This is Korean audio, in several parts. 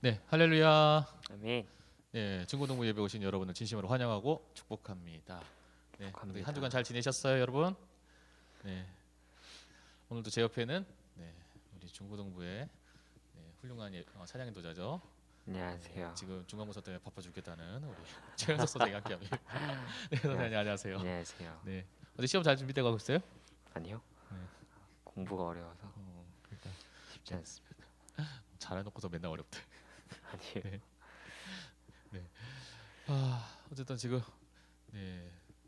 네, 할렐루야. 아멘. 네, 중고등부 예배 오신 여러분을 진심으로 환영하고 축복합니다. 네, 축복합니다. 한 주간 잘 지내셨어요, 여러분? 네, 오늘도 제 옆에는 우리 중고등부의 훌륭한 찬양 인도자죠. 안녕하세요. 지금 중간고사 때문에 바빠 죽겠다는 우리 최현석 선생님 함께합니다. 네, 선생님 안녕하세요. 안녕하세요. 네, 어제 시험 잘 준비되고 가고 있어요? 아니요. 네. 공부가 어려워서 그러니까 쉽지 않습니다. 잘해놓고서 맨날 어렵대. 아니요. 네. 어쨌든 지금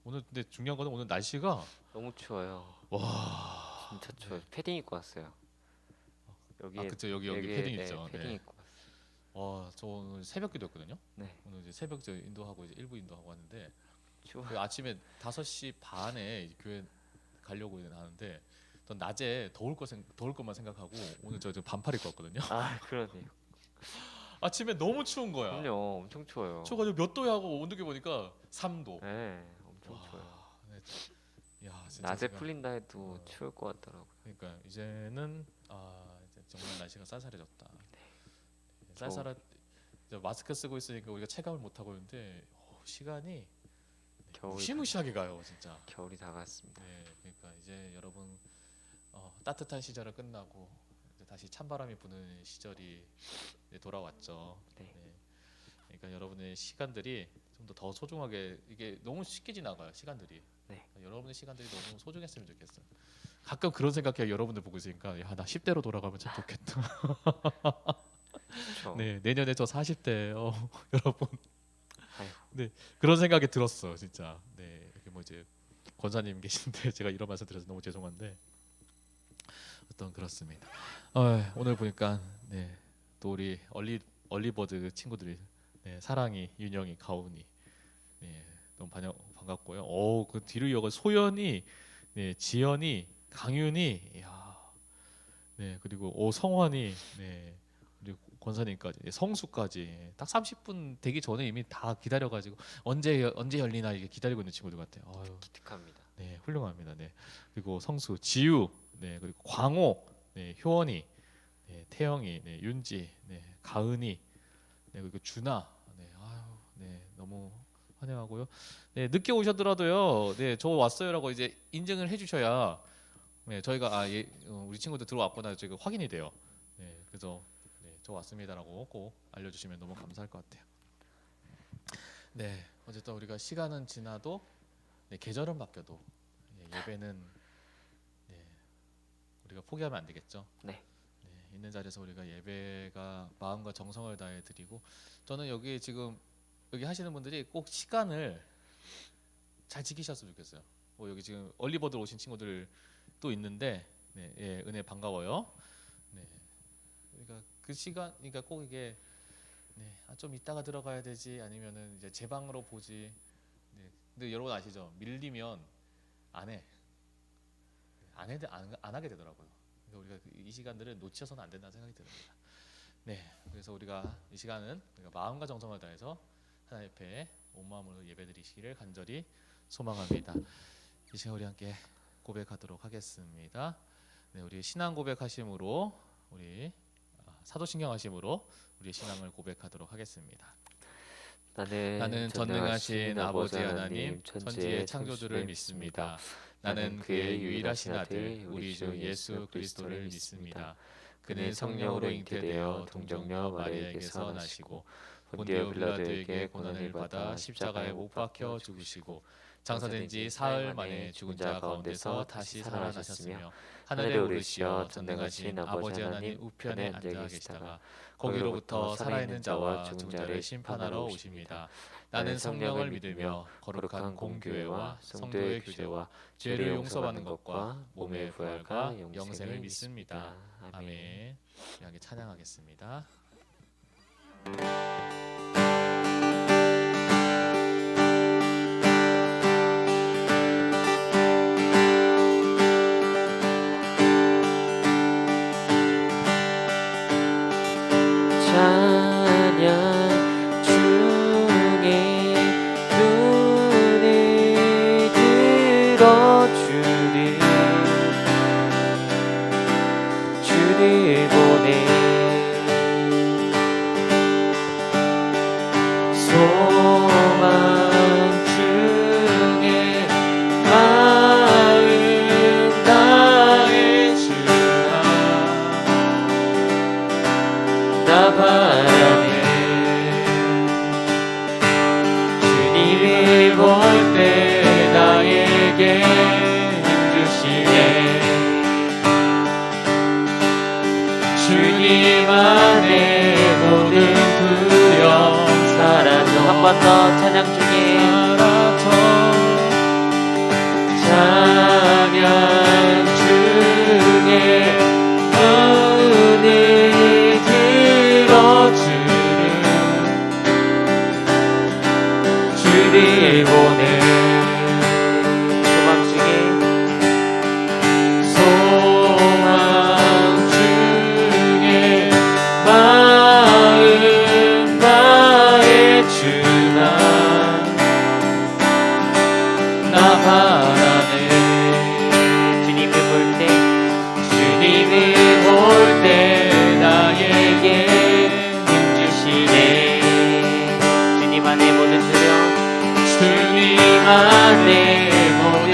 오늘 근데 중요한 거는 오늘 날씨가 너무 추워요. 와 진짜 추워요. 패딩 입고 왔어요. 여기에 그쵸 여기 여기에, 패딩 네, 있죠. 패딩 네. 입고 왔어요. 저 오늘 새벽 기도였거든요. 네. 오늘 이제 새벽 저 인도하고 이제 일부 인도하고 왔는데 추워. 그 아침에 5시 반에 이제 교회 가려고 하는데 또 낮에 더울 것만 생각하고 오늘 저 반팔 입고 왔거든요. 그러네요. 아침에 너무 추운 거야. 그럼요. 엄청 추워요. 추워가지고 몇 도야 하고 온도계 보니까 3도. 네, 엄청 와, 추워요. 네. 야, 진짜 낮에 제가- 풀린다 해도 추울 것 같더라고요. 그러니까 이제는 이제 정말 날씨가 쌀쌀해졌다. 쌀쌀한 이제 마스크 쓰고 있으니까 우리가 체감을 못 하고 있는데 시간이 겨울이 무시무시하게 가요, 진짜. 겨울이 다가왔습니다. 네, 그러니까 이제 여러분 따뜻한 시절은 끝나고 이제 다시 찬바람이 부는 시절이 이제 돌아왔죠. 네. 그러니까 여러분의 시간들이 좀 더 소중하게 이게 너무 쉽게 지나가요, 시간들이. 네. 그러니까 여러분의 시간들이 너무 소중했으면 좋겠어요. 가끔 그런 생각해요. 여러분들 보고 있으니까 야, 나 10대로 돌아가면 참 좋겠다. 그렇죠. 네, 내년에 저 40대 여러분. 아이고. 네, 그런 생각이 들었어, 진짜. 네, 이렇게 뭐 이제 권사님 계신데 제가 이런 말씀 드려서 너무 죄송한데 어떤 그렇습니다. 오늘 보니까 또 우리 얼리버드 친구들이 사랑이, 윤영이, 가온이 너무 반갑고요. 그 뒤를 이어가 소연이, 지연이, 강윤이, 그리고 성환이, 그리고 권사님까지, 성수까지 딱 30분 되기 전에 이미 다 기다려가지고 언제 열리나 이게 기다리고 있는 친구들 같아요. 기특합니다. 네, 훌륭합니다. 네, 그리고 성수, 지우, 그리고 광호, 효원이, 태영이, 윤지, 가은이, 그리고 준아, 너무 환영하고요. 늦게 오셨더라도요, 저 왔어요라고 이제 인증을 해주셔야 저희가 우리 친구들 들어왔구나 저희가 확인이 돼요. 그래서 저 왔습니다라고 꼭 알려주시면 너무 감사할 것 같아요. 어쨌든 우리가 시간은 지나도 계절은 바뀌어도 예배는 우리가 포기하면 안 되겠죠. 있는 자리에서 우리가 예배가 마음과 정성을 다해 드리고, 저는 여기 하시는 분들이 꼭 시간을 잘 지키셨으면 좋겠어요. 여기 지금 얼리버드 오신 친구들 또 있는데 은혜 반가워요. 그러니까 그 시간, 그러니까 꼭 이게 좀 이따가 들어가야 되지 아니면은 이제 제 방으로 보지. 근데 여러분 아시죠? 밀리면 안 하게 되더라고요. 그러니까 우리가 이 시간들을 놓쳐서는 안 된다는 생각이 듭니다. 그래서 우리가 이 시간은 우리가 마음과 정성을 다해서 하나님 앞에 온 마음으로 예배드리시기를 간절히 소망합니다. 이 시간 우리 함께 고백하도록 하겠습니다. 우리 신앙 고백하심으로 우리 사도신경 하심으로 우리 신앙을 고백하도록 하겠습니다. 나는 전능하신 아버지 하나님 천지의 창조주를 믿습니다. 나는 그의 유일하신 아들 우리 주 예수 그리스도를 믿습니다. 그는 성령으로 잉태되어 동정녀 마리아에게서 나시고 본디오 빌라도에게 고난을 받아 십자가에 못 박혀 죽으시고 장사된 지 사흘 만에 죽은 자 가운데서 다시 살아나셨으며 하늘에 오르시어 전능하신 아버지 하나님 우편에 앉아 계시다가 거기로부터 살아있는 자와 죽은 자를 심판하러 오십니다. 나는 성령을 믿으며 거룩한 공교회와 성도의 교제와 죄를 용서받는 것과 몸의 부활과 영생을 믿습니다. 아멘. 함께 찬양하겠습니다. 찬양 중에 눈을 들어주리 주를 보내 바라네. 주님을 볼 때 나에게 힘 주시네. 주님 안에 모든 두려움 사라져. 한 번 더 찬양 중에 찬양 중에 은혜 들어주는 주를 보내. 소망 중에 마음 나의 주나 나 바라네. 주님을 볼 때 나에게 힘 주시네. 주님 안에 모든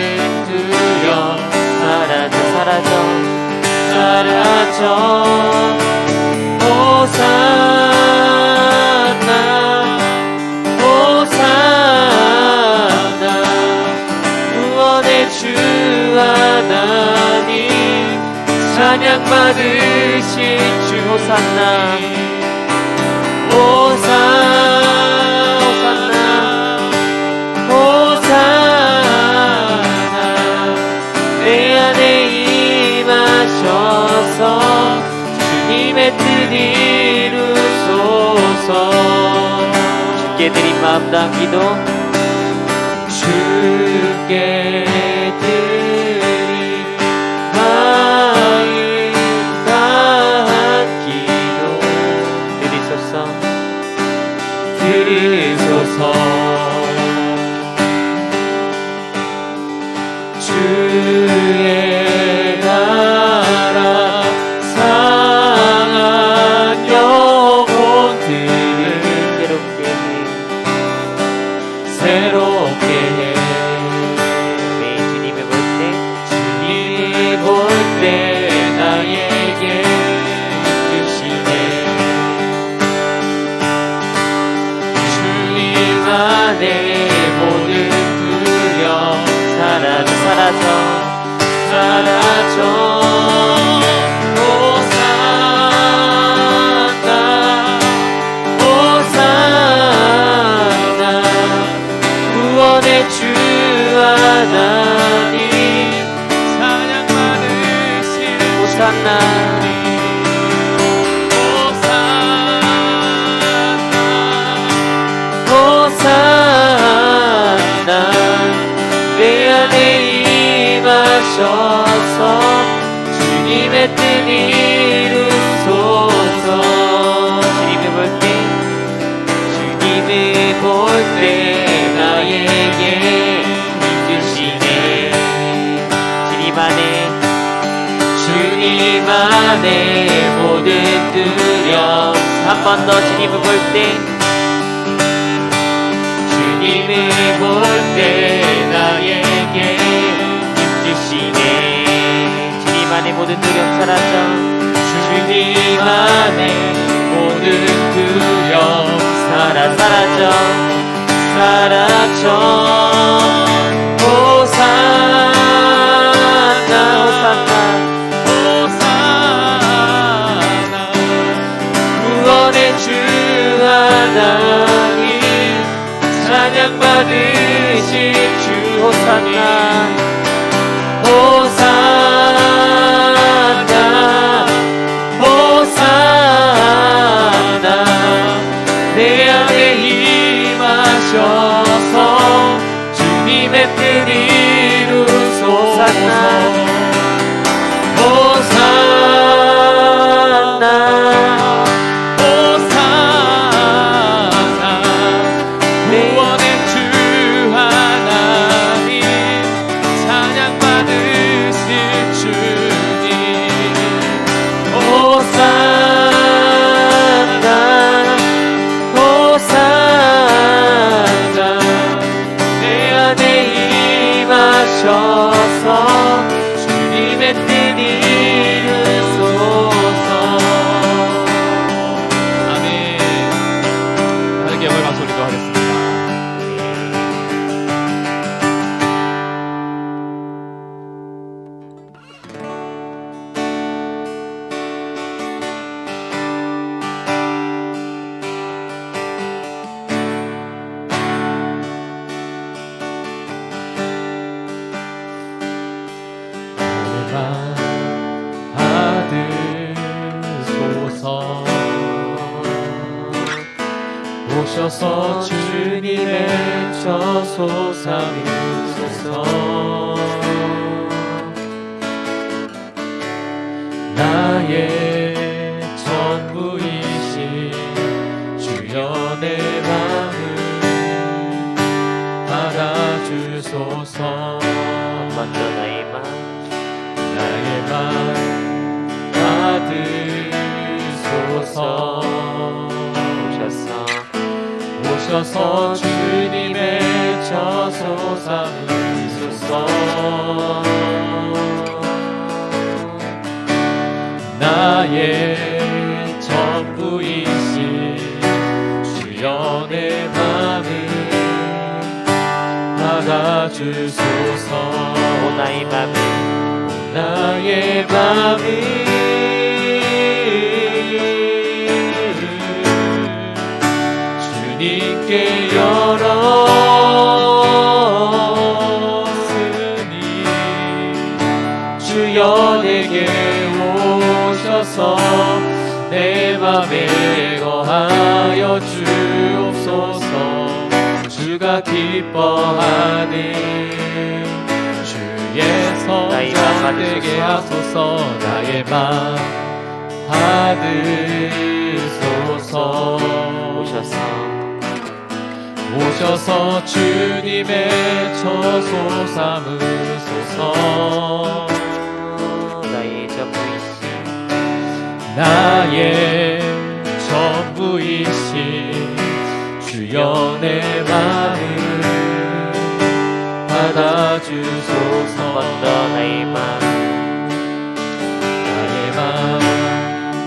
두려움 사라져 호산나 구원의 주 하나님 찬양 받으신 주 호산나 내 안에 임하셔서 주님의 뜻 이루소서. 주께 드린 마음 다한 기도 주께 드린 마음 다한 기도 드리소서. 주의 나라 상한 영혼들을 새롭게 해. 주님을 볼 때 나에게 주시네. 주님 안에 모든 두려움 사라져 호산나 구원의 주 하나님 찬양 받으신 호산나 내 안에 임하셔서 주님의 뜻 이루소서. 주님을 볼 때 나에게 힘 주시네. 주님 안에 모든 두려움 한 번 더 주님을 볼 때 나에게 힘 주시네. 주님 안에 모든 두려움 사라져. 주님 안에 모든 두려움 사라져. 호산나 구원의 주 하나님 찬양 받으신 주 호산나 내 안에 임하셔서 주님의 뜻 이루소서. 구원의 주 하나님 주소서. 오셔서 주님의 저소 삼으소서. 나의 전부이신 주여 내 맘을 받아주소서. 먼저 나의 맘 받으소서. 오셔서 주님의 저소 삼으소서. 나의 전부이신 주여 내 맘을 받아주소서. 오 나의 맘을 나의 맘을 주님께 열었으니 주여 내게 오셔서 내 맘에 거하여 주옵소서. 주가 기뻐하는 주의 성전 되게 하소서. 나의 맘 받으소서. 오셔서 주님의 저소 삼으소서. 나의 전부이신 나의 전부이신 주여 내 맘을 받아주소서. 먼저 나의 맘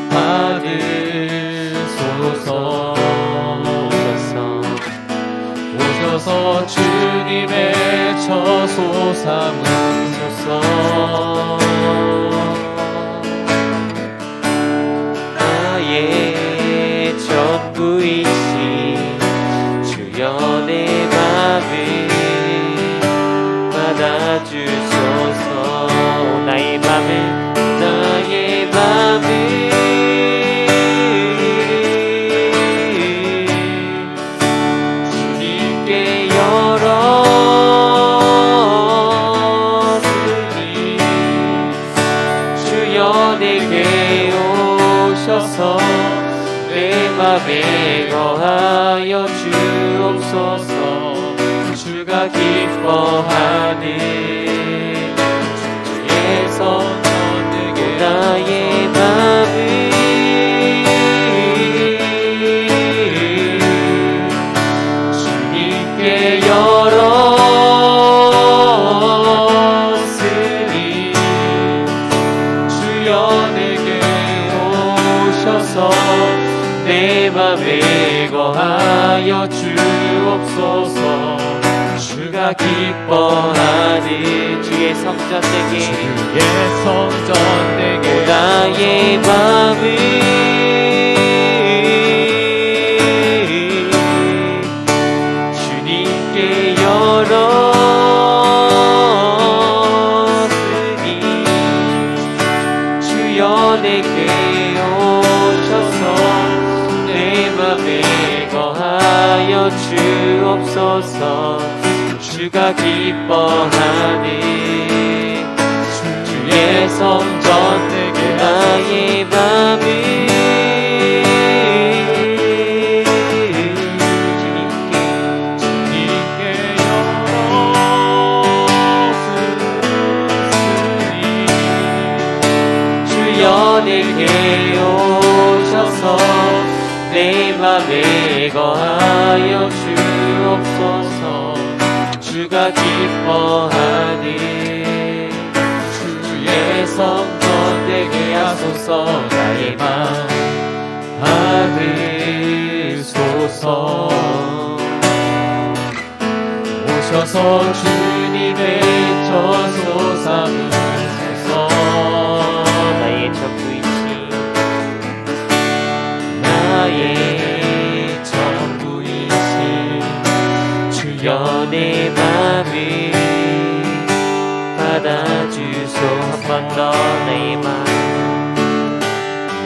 받으소서. 오셔서 주님의 저소 삼으소서. 나의 전부이신 주여 내 맘을 받아주소서. 나의 맘을 주님께 열었으니 주여 내게 오셔서 내 맘에 거하여 주옵소서. 주가 기뻐하는 주의 성전 내게 나의 맘을 주님께 열었으니 주여 내게 오셔서 내 맘에 거하여 주옵소서. 주가 기뻐하는 주의 성전 내게 나의 맘을 주님께 열었으니 주여 내게 오셔서 내 맘에 거하여 주옵소서. 주가 기뻐하는 주의 성전 내게 나의 맘을 주님께 열었으니 주여 내게 오셔서 내 맘에 거하여 주옵소서. 주가 기뻐하는 주의 성전 되게 하소서. 나의 맘 받으소서. 오셔서 주님의 저소 삼으소서. 나의 전부이신 나의 전부이신 주여 내 맘을 받아주소. 한 번 더 나의 맘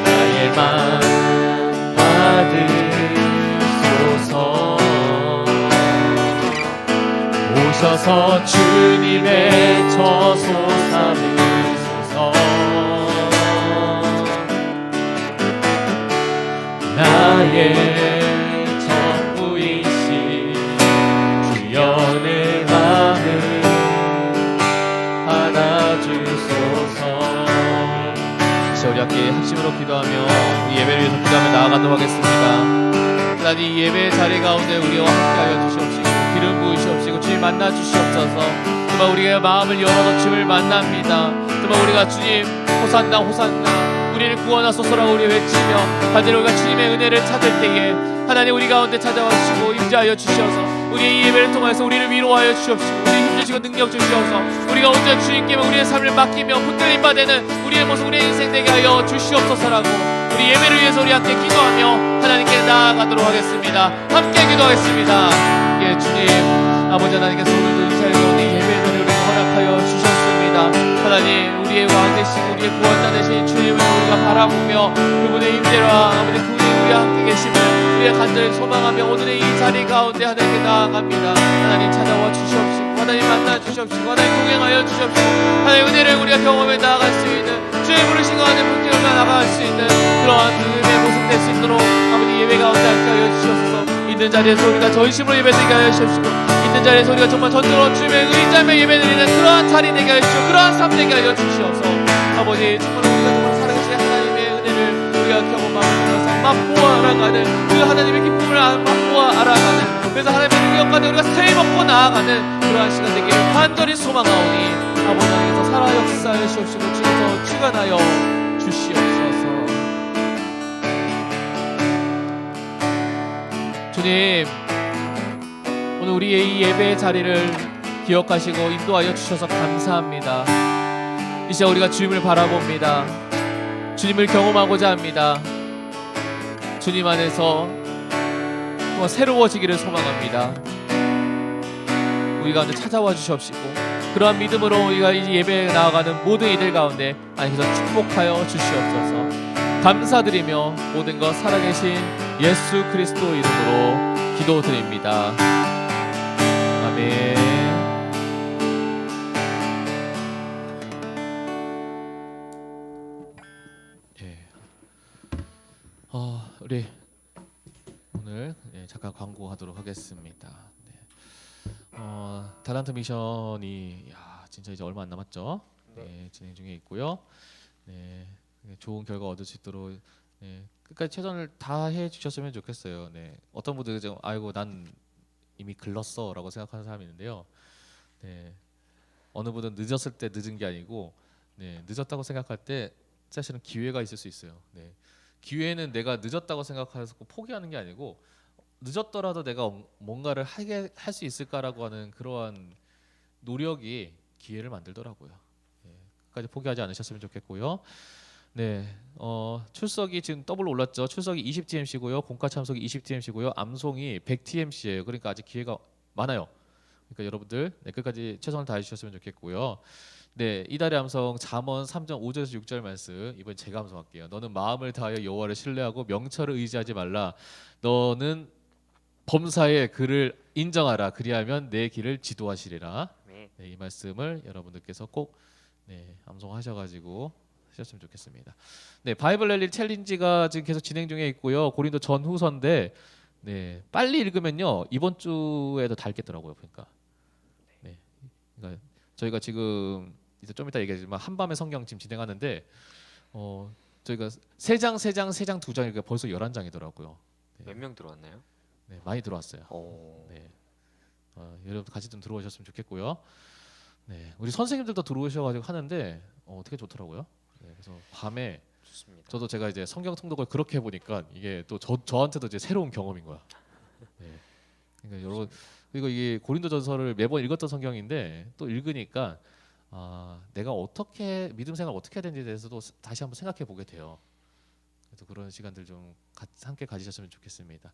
나의 맘 주셔서 주님의 저소 삼으소서. 나의 전부이신 주여 내 맘을 받아주소서. 이제 우리 함께 합심으로 기도하며 이 예배를 위해서 기도하며 나아가도록 하겠습니다. 하나님, 이 예배의 자리 가운데 우리와 함께하여 주시옵시고 기름 부으시옵시고 주님 만나 주시옵소서. 정말 우리의 마음을 열어서 주님을 만납니다. 정말 우리가 주님 호산나 호산나 우리를 구원하소서라고 우리 외치며 반대로 우리가 주님의 은혜를 찾을 때에 하나님 우리 가운데 찾아와 주시고 임재하여 주시어서 우리의 이 예배를 통해서 우리를 위로하여 주시옵시고 우리 힘주시고 능력 주시어서 우리가 온전히 주님께만 우리의 삶을 맡기며 붙들림 받는 우리의 모습 우리의 인생 되게 하여 주시옵소서라고 우리 예배를 위해서 우리 함께 기도하며 하나님께 나아가도록 하겠습니다. 함께 기도하겠습니다. 예, 주님 아버지 하나님께서 오늘도 이 자리에 오니 예배를 우리에게 허락하여 주셨습니다. 하나님 우리의 왕 되시고 우리의 구원자 되신 주님을 우리가 바라보며 그분의 임재와 아버지 그분이 우리와 함께 계심을 우리가 간절히 소망하며 오늘의 이 자리 가운데 하나님께 나아갑니다. 하나님 찾아와 주시옵시고 하나님 만나 주시옵시고 하나님 동행하여 주시옵시고 하나님 은혜를 우리가 경험해 나아갈 수 있는 주의 부르신 가운데 붙들어 나아갈 수 있는 그러한 은혜의 모습 될 수 있도록 아버지 예배 가운데 함께 하여 주시옵소서. 있는 자리에서 우리가 전심으로 예배드리게 하여 주시옵시고 있는 자리에서 우리가 정말 전적으로 주님의 의자며 예배드리는 그러한 자리 되게 하여 주시고 그러한 삶 되게 하여 주시옵소서. 아버지 정말 우리가 정말 살아계신 하나님의 은혜를 우리가 경험하면서 맛보아 알아가는 그 하나님의 기쁨을 맛보아 알아가는 그래서 하나님의 능력 가운데 우리가 새해 먹고 나아가는 그러한 시간 되기를 간절히 소망하오니 아버지 하나님께서 살아 역사하여 주시옵시고 주께서 주관하여 주시옵소서. 주님 오늘 우리의 이 예배의 자리를 기억하시고 인도하여 주셔서 감사합니다. 이 시간 우리가 주님을 바라봅니다. 주님을 경험하고자 합니다. 주님 안에서 새로워지기를 소망합니다. 우리 가운데 찾아와 주시옵시고 그러한 믿음으로 우리가 이 예배에 나아가는 모든 이들 가운데 하나님께서 축복하여 주시옵소서. 감사드리며 모든 것 살아계신 예수 그리스도 이름으로 기도드립니다. 아멘. 우리 오늘 잠깐 광고하도록 하겠습니다. 달란트 미션이 진짜 이제 얼마 안 남았죠? 진행 중에 있고요. 좋은 결과 얻을 수 있도록 끝까지 최선을 다해 주셨으면 좋겠어요. 어떤 분들은 좀 아이고 난 이미 글렀어라고 생각하는 사람이 있는데요. 어느 분은 늦었을 때 늦은 게 아니고 늦었다고 생각할 때 사실은 기회가 있을 수 있어요. 기회는 내가 늦었다고 생각해서 포기하는 게 아니고 늦었더라도 내가 뭔가를 할 수 있을까라고 하는 그러한 노력이 기회를 만들더라고요. 끝까지 포기하지 않으셨으면 좋겠고요. 출석이 지금 더블 올랐죠. 출석이 20TMC고요. 공과 참석이 20TMC고요. 암송이 100TMC예요. 그러니까 아직 기회가 많아요. 그러니까 여러분들 끝까지 최선을 다해 주셨으면 좋겠고요. 이달의 암송 잠언 3장 5절에서 6절 말씀 이번 제가 암송할게요. 너는 마음을 다하여 여호와를 신뢰하고 명철을 의지하지 말라. 너는 범사의 그를 인정하라. 그리하면 내 길을 지도하시리라. 이 말씀을 여러분들께서 꼭 암송하셔가지고 하셨으면 좋겠습니다. 바이블 랠리 챌린지가 지금 계속 진행 중에 있고요. 고린도 전후서인데 빨리 읽으면요 이번 주에도 닳겠더라고요. 그러니까 저희가 지금 이제 좀 이따 얘기하지만 한밤의 성경 지금 진행하는데 저희가 3장 2장 이렇게 벌써 11장이더라고요. 몇 명 들어왔나요? 많이 들어왔어요. 여러분 같이 좀 들어오셨으면 좋겠고요. 우리 선생님들도 들어오셔가지고 하는데 되게 좋더라고요. 그래서 밤에 좋습니다. 저도 제가 이제 성경 통독을 그렇게 해보니까 이게 또 저한테도 이제 새로운 경험인 거야. 그러니까 여러분 그리고 이게 고린도전서를 매번 읽었던 성경인데 또 읽으니까 내가 어떻게 믿음 생활 어떻게 해야 되는지에 대해서도 다시 한번 생각해 보게 돼요. 그래서 그런 시간들 좀 함께 가지셨으면 좋겠습니다.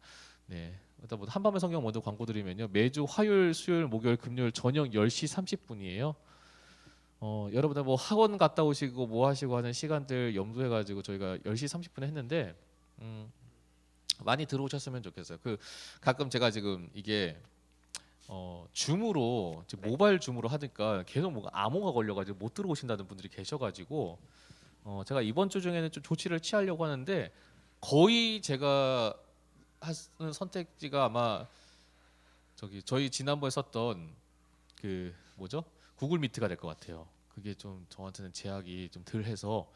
일단 뭐 한밤의 성경 먼저 광고 드리면요. 매주 화요일, 수요일, 목요일, 금요일 저녁 10시 30분이에요. 여러분들 뭐 학원 갔다 오시고 뭐 하시고 하는 시간들 염두해 가지고 저희가 10시 30분에 했는데 많이 들어오셨으면 좋겠어요. 가끔 제가 지금 이게 줌으로 지금 네. 모바일 줌으로 하니까 계속 뭔가 암호가 걸려가지고 못 들어오신다는 분들이 계셔가지고 제가 이번 주 중에는 좀 조치를 취하려고 하는데 거의 제가 하는 선택지가 아마 저희 지난번에 썼던 그 뭐죠? 구글 미트가 될 것 같아요. 그게 좀 저한테는 제약이 좀 덜해서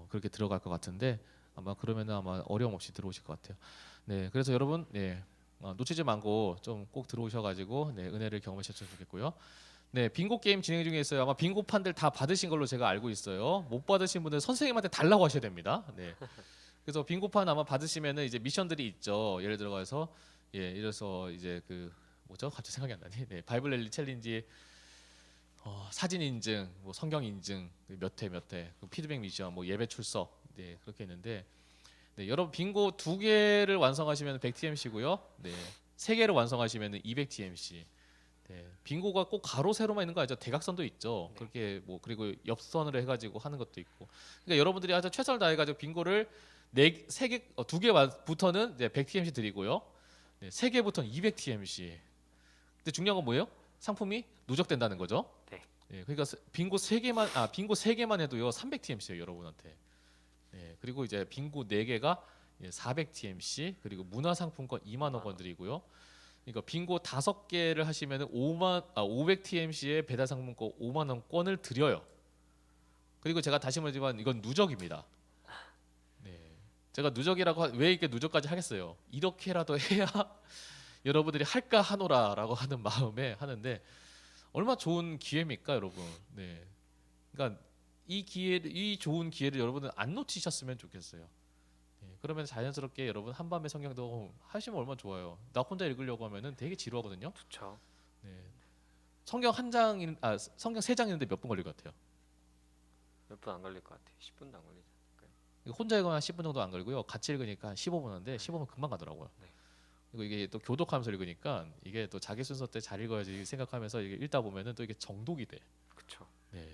그렇게 들어갈 것 같은데 아마 그러면은 아마 어려움 없이 들어오실 것 같아요. 네, 그래서 여러분 네, 놓치지 말고 좀 꼭 들어오셔가지고 네, 은혜를 경험하셨으면 좋겠고요. 네, 빙고 게임 진행 중에 있어요. 아마 빙고판들 다 받으신 걸로 제가 알고 있어요. 못 받으신 분들 선생님한테 달라고 하셔야 됩니다. 네. 그래서 빙고판 아마 받으시면은 이제 미션들이 있죠. 예를 들어가서 이래서 이제 그 뭐죠? 갑자기 생각이 안 나네. 네, 바이블 랠리 챌린지 사진 인증, 뭐 성경 인증 몇 회 몇 회, 피드백 미션, 뭐 예배 출석, 네 그렇게 있는데, 네 여러분 빙고 2개를 완성하시면 100TMC고요, 네 3개를 완성하시면 200TMC. 네, 빙고가 꼭 가로 세로만 있는 거 아니죠? 대각선도 있죠. 네. 그렇게 뭐 그리고 옆선으로 해가지고 하는 것도 있고. 그러니까 여러분들이 아주 최선을 다해가지고 빙고를 2개부터는 이제 100TMC 드리고요, 네, 3개부터는 200TMC. 근데 중요한 건 뭐예요? 상품이 누적된다는 거죠. 네. 예, 그러니까 빙고 3개만 해도요 300TMC예요 여러분한테. 예, 그리고 이제 빙고 4개가 400TMC, 그리고 문화상품권 2만 원 드리고요. 그러니까 빙고 5개를 하시면은 500TMC의 배달 상품권 5만 원권을 드려요. 그리고 제가 다시 말하지만 이건 누적입니다. 네, 제가 누적이라고 왜 이렇게 누적까지 하겠어요? 이렇게라도 해야 여러분들이 할까 하노라라고 하는 마음에 하는데 얼마나 좋은 기회입니까, 여러분? 네, 그러니까 이 좋은 기회를 여러분은 안 놓치셨으면 좋겠어요. 네, 그러면 자연스럽게 여러분 한밤의 성경도 하시면 얼마나 좋아요. 나 혼자 읽으려고 하면은 되게 지루하거든요. 좋죠. 네, 성경 한 장, 성경 3장 있는데 몇 분 걸릴 것 같아요? 몇 분 안 걸릴 것 같아요. 10분도 안 걸리지 않을까요? 이거 혼자 읽으면 한 10분 정도 안 걸리고요. 같이 읽으니까 한 15분 하는데 15분 금방 가더라고요. 네. 그리고 이게 또 교독하면서 읽으니까 이게 또 자기 순서 때 잘 읽어야지 생각하면서 이게 읽다 보면은 또 이게 정독이 돼. 그렇죠. 네.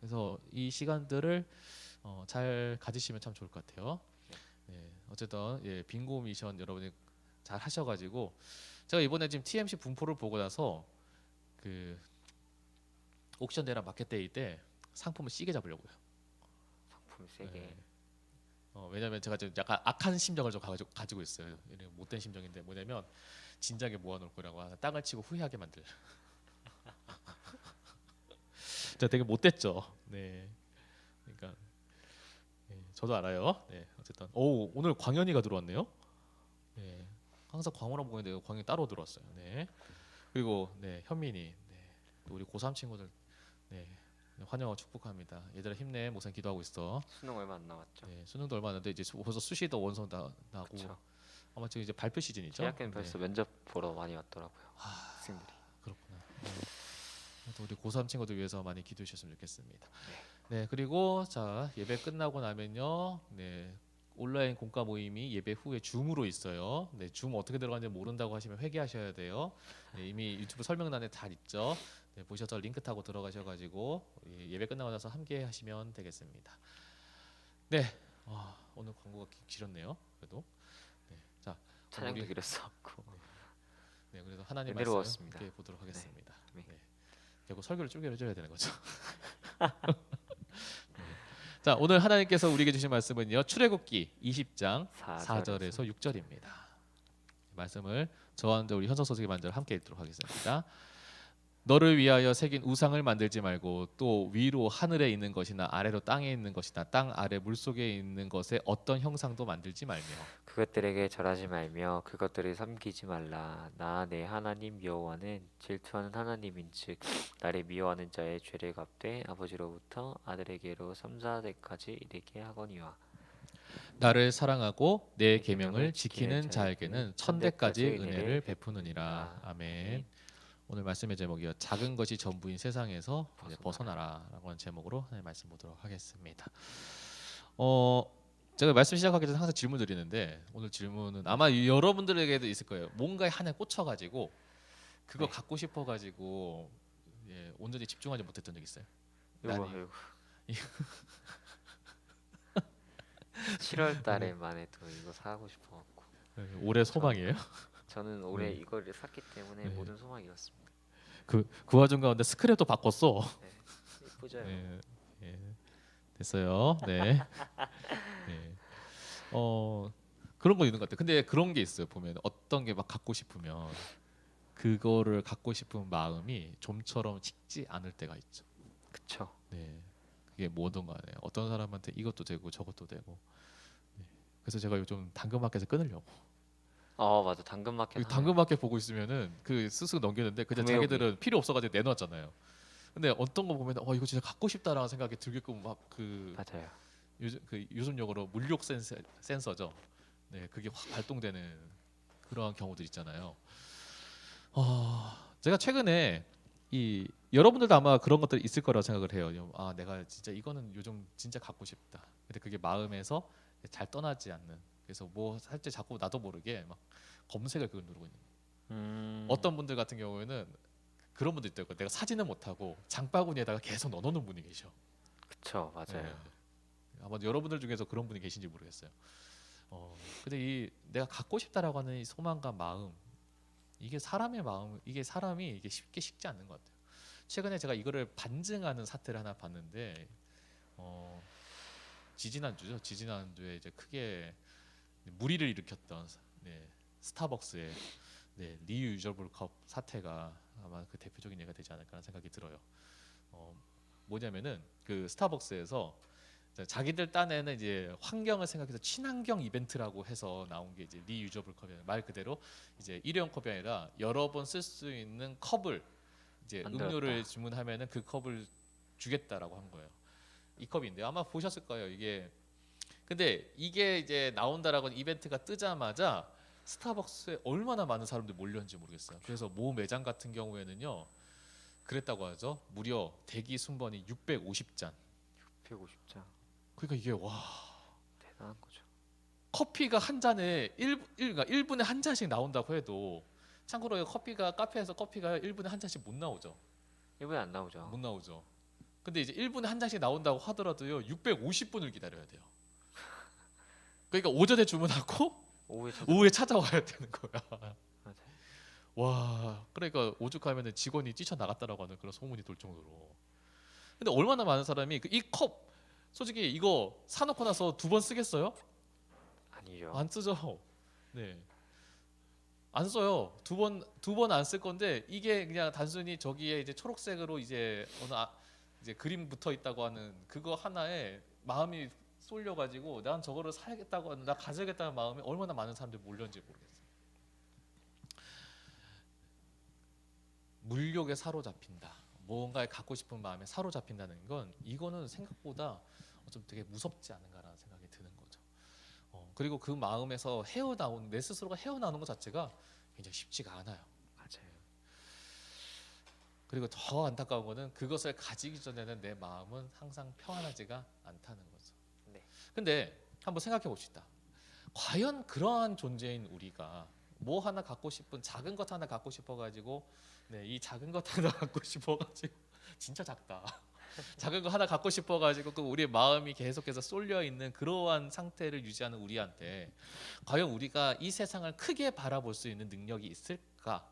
그래서 이 시간들을 잘 가지시면 참 좋을 것 같아요. 네. 어쨌든 빙고 미션 여러분이 잘 하셔가지고 제가 이번에 지금 TMC 분포를 보고 나서 그 옥션 대랑 마켓데이 때 상품을 시게 잡으려고요. 상품 3개. 네. 왜냐면 제가 좀 약간 악한 심정을 좀 가지고 있어요. 이런 못된 심정인데 뭐냐면 진작에 모아놓을 거라고 땅을 치고 후회하게 만들. 제가 되게 못됐죠. 네. 그러니까 저도 알아요. 네. 어쨌든 오늘 광현이가 들어왔네요. 네. 항상 광호랑 보고 있는데 광현이 따로 들어왔어요. 네. 그리고 네 현민이, 네. 또 우리 고3 친구들, 네. 환영하고 축복합니다. 얘들아 힘내. 목사님 기도하고 있어. 수능 얼마 안 남았죠. 네, 수능도 얼마 안 남았는데 이제 벌써 수시도 원서 나고 그렇죠. 아마 지금 이제 발표 시즌이죠. 대학교는 벌써 네. 면접 보러 많이 왔더라고요. 학생들이. 그렇구나. 네. 또 우리 고3 친구들 위해서 많이 기도해 주셨으면 좋겠습니다. 네, 그리고 자 예배 끝나고 나면요, 네 온라인 공과 모임이 예배 후에 줌으로 있어요. 네, 줌 어떻게 들어가는지 모른다고 하시면 회개하셔야 돼요. 네, 이미 유튜브 설명란에 다 있죠. 네, 보셔서 링크 타고 들어가셔가지고 예배 끝나고 나서 함께 하시면 되겠습니다. 네, 오늘 광고가 길었네요. 그래도 네, 자 찬양도 우리- 길었었고. 네, 그래서 하나님 은혜로웠습니다. 말씀 함께 보도록 하겠습니다. 네. 네. 결국 설교를 줄여 줘야 되는 거죠. 네. 자, 오늘 하나님께서 우리에게 주신 말씀은요. 출애굽기 20장 4절에서 6절입니다. 말씀을 저와 우리 현석 선생님 만들 함께 읽도록 하겠습니다. 너를 위하여 새긴 우상을 만들지 말고 또 위로 하늘에 있는 것이나 아래로 땅에 있는 것이나 땅 아래 물속에 있는 것에 어떤 형상도 만들지 말며 그것들에게 절하지 말며 그것들을 섬기지 말라. 나 내 하나님 여호와는 질투하는 하나님인즉 나를 미워하는 자의 죄를 갚되 아버지로부터 아들에게로 3,4대까지 이르게 하거니와. 나를 사랑하고 내 계명을 지키는 자에게는 1000대까지 은혜를 베푸느니라. 아멘. 오늘 말씀의 제목이요. 작은 것이 전부인 세상에서 벗어나라라고 하는 제목으로 하나님 말씀 보도록 하겠습니다. 제가 말씀 시작하기 전에 항상 질문 드리는데 오늘 질문은 아마 여러분들에게도 있을 거예요. 뭔가에 하나에 꽂혀가지고 그거 네. 갖고 싶어가지고 온전히 집중하지 못했던 적 있어요? 이거 나는 7월 달에만 해도 이거 사고 싶어 갖고. 올해 소망이에요? 저는 올해 네. 이거를 샀기 때문에 네. 모든 소망이 이었습니다. 그 와중 가운데 스크랩도 바꿨어. 네. 예쁘죠? 네, 예, 됐어요. 네. 네. 그런 거 있는 것 같아요. 근데 그런 게 있어요. 보면 어떤 게 막 갖고 싶으면 그거를 갖고 싶은 마음이 좀처럼 식지 않을 때가 있죠. 그쵸. 네. 그게 뭐든 간에 어떤 사람한테 이것도 되고 저것도 되고. 네. 그래서 제가 요즘 당근마켓에서 끊으려고. 맞아. 당근마켓 당근마켓 보고 있으면은 그 스스로 넘기는데 그냥 구매 후기. 자기들은 필요 없어가지고 내놓았잖아요. 근데 어떤 거 보면 이거 진짜 갖고 싶다라는 생각이 들게끔 막 그 맞아요. 요즘 용어로 물욕 센서죠. 네, 그게 확 발동되는 그러한 경우들 있잖아요. 제가 최근에 이 여러분들도 아마 그런 것들 있을 거라고 생각을 해요. 내가 진짜 이거는 요즘 진짜 갖고 싶다. 근데 그게 마음에서 잘 떠나지 않는. 그래서 뭐 살 때 자꾸 나도 모르게 막 검색을 그걸 누르고 있는. 어떤 분들 같은 경우에는 그런 분들 있더라고요. 내가 사지는 못하고 장바구니에다가 계속 넣어놓는 분이 계셔. 그쵸. 맞아요. 네. 아마 여러분들 중에서 그런 분이 계신지 모르겠어요. 근데 이 내가 갖고 싶다라고 하는 이 소망과 마음, 이게 사람의 마음, 이게 사람이 이게 쉽게 식지 않는 것 같아요. 최근에 제가 이거를 반증하는 사태를 하나 봤는데, 지지난주죠. 지지난주에 이제 크게 물의를 일으켰던 스타벅스의 리유저블 컵 사태가 아마 그 대표적인 예가 되지 않을까 생각이 들어요. 뭐냐면은 그 스타벅스에서 자기들 딴에는 이제 환경을 생각해서 친환경 이벤트라고 해서 나온 게 이제 리유저블 컵이에요. 말 그대로 이제 일회용 컵이 아니라 여러 번 쓸 수 있는 컵을 이제 만들었다. 음료를 주문하면은 그 컵을 주겠다라고 한 거예요. 이 컵인데 아마 보셨을 거예요. 근데 이게 이제 나온다라고 이벤트가 뜨자마자 스타벅스에 얼마나 많은 사람들이 몰렸는지 모르겠어요. 그래서 모 매장 같은 경우에는요, 그랬다고 하죠. 무려 대기 순번이 650잔. 150장. 그러니까 이게 대단한 거죠. 커피가 한 잔에 그러니까 1분에 한 잔씩 나온다고 해도, 참고로 카페에서 커피가 1분에 한 잔씩 못 나오죠. 1분에 안 나오죠. 못 나오죠. 근데 이제 1분에 한 잔씩 나온다고 하더라도요, 650분을 기다려야 돼요. 그러니까 오전에 주문하고 오후에 찾아와야 되는 거야. 맞아요. 와, 그러니까 오죽하면은 직원이 뛰쳐나갔다라고 하는 그런 소문이 돌 정도로. 근데 얼마나 많은 사람이 이 컵, 솔직히 이거 사놓고 나서 2번 쓰겠어요? 아니죠. 안 쓰죠. 네, 안 써요. 두 번 안 쓸 건데, 이게 그냥 단순히 저기에 이제 초록색으로 이제 이제 그림 붙어 있다고 하는 그거 하나에 마음이 쏠려가지고 난 저거를 사야겠다고 하는, 나 가져야겠다는 마음이 얼마나 많은 사람들이 몰렸는지 모르겠어요. 물욕에 사로잡힌다. 뭔가에 갖고 싶은 마음에 사로잡힌다는 건, 이거는 생각보다 좀 되게 무섭지 않은가라는 생각이 드는 거죠. 그리고 그 마음에서 내 스스로가 헤어나오는 것 자체가 굉장히 쉽지가 않아요. 맞아요. 그리고 더 안타까운 거는 그것을 가지기 전에는 내 마음은 항상 평안하지가 않다는 거죠. 네. 근데 한번 생각해 봅시다. 과연 그러한 존재인 우리가 뭐 하나 갖고 싶은 작은 것 하나 갖고 싶어가지고, 이 작은 것 하나 갖고 싶어가지고 진짜 작다. 작은 거 하나 갖고 싶어가지고 그 우리의 마음이 계속해서 쏠려 있는 그러한 상태를 유지하는 우리한테 과연 우리가 이 세상을 크게 바라볼 수 있는 능력이 있을까?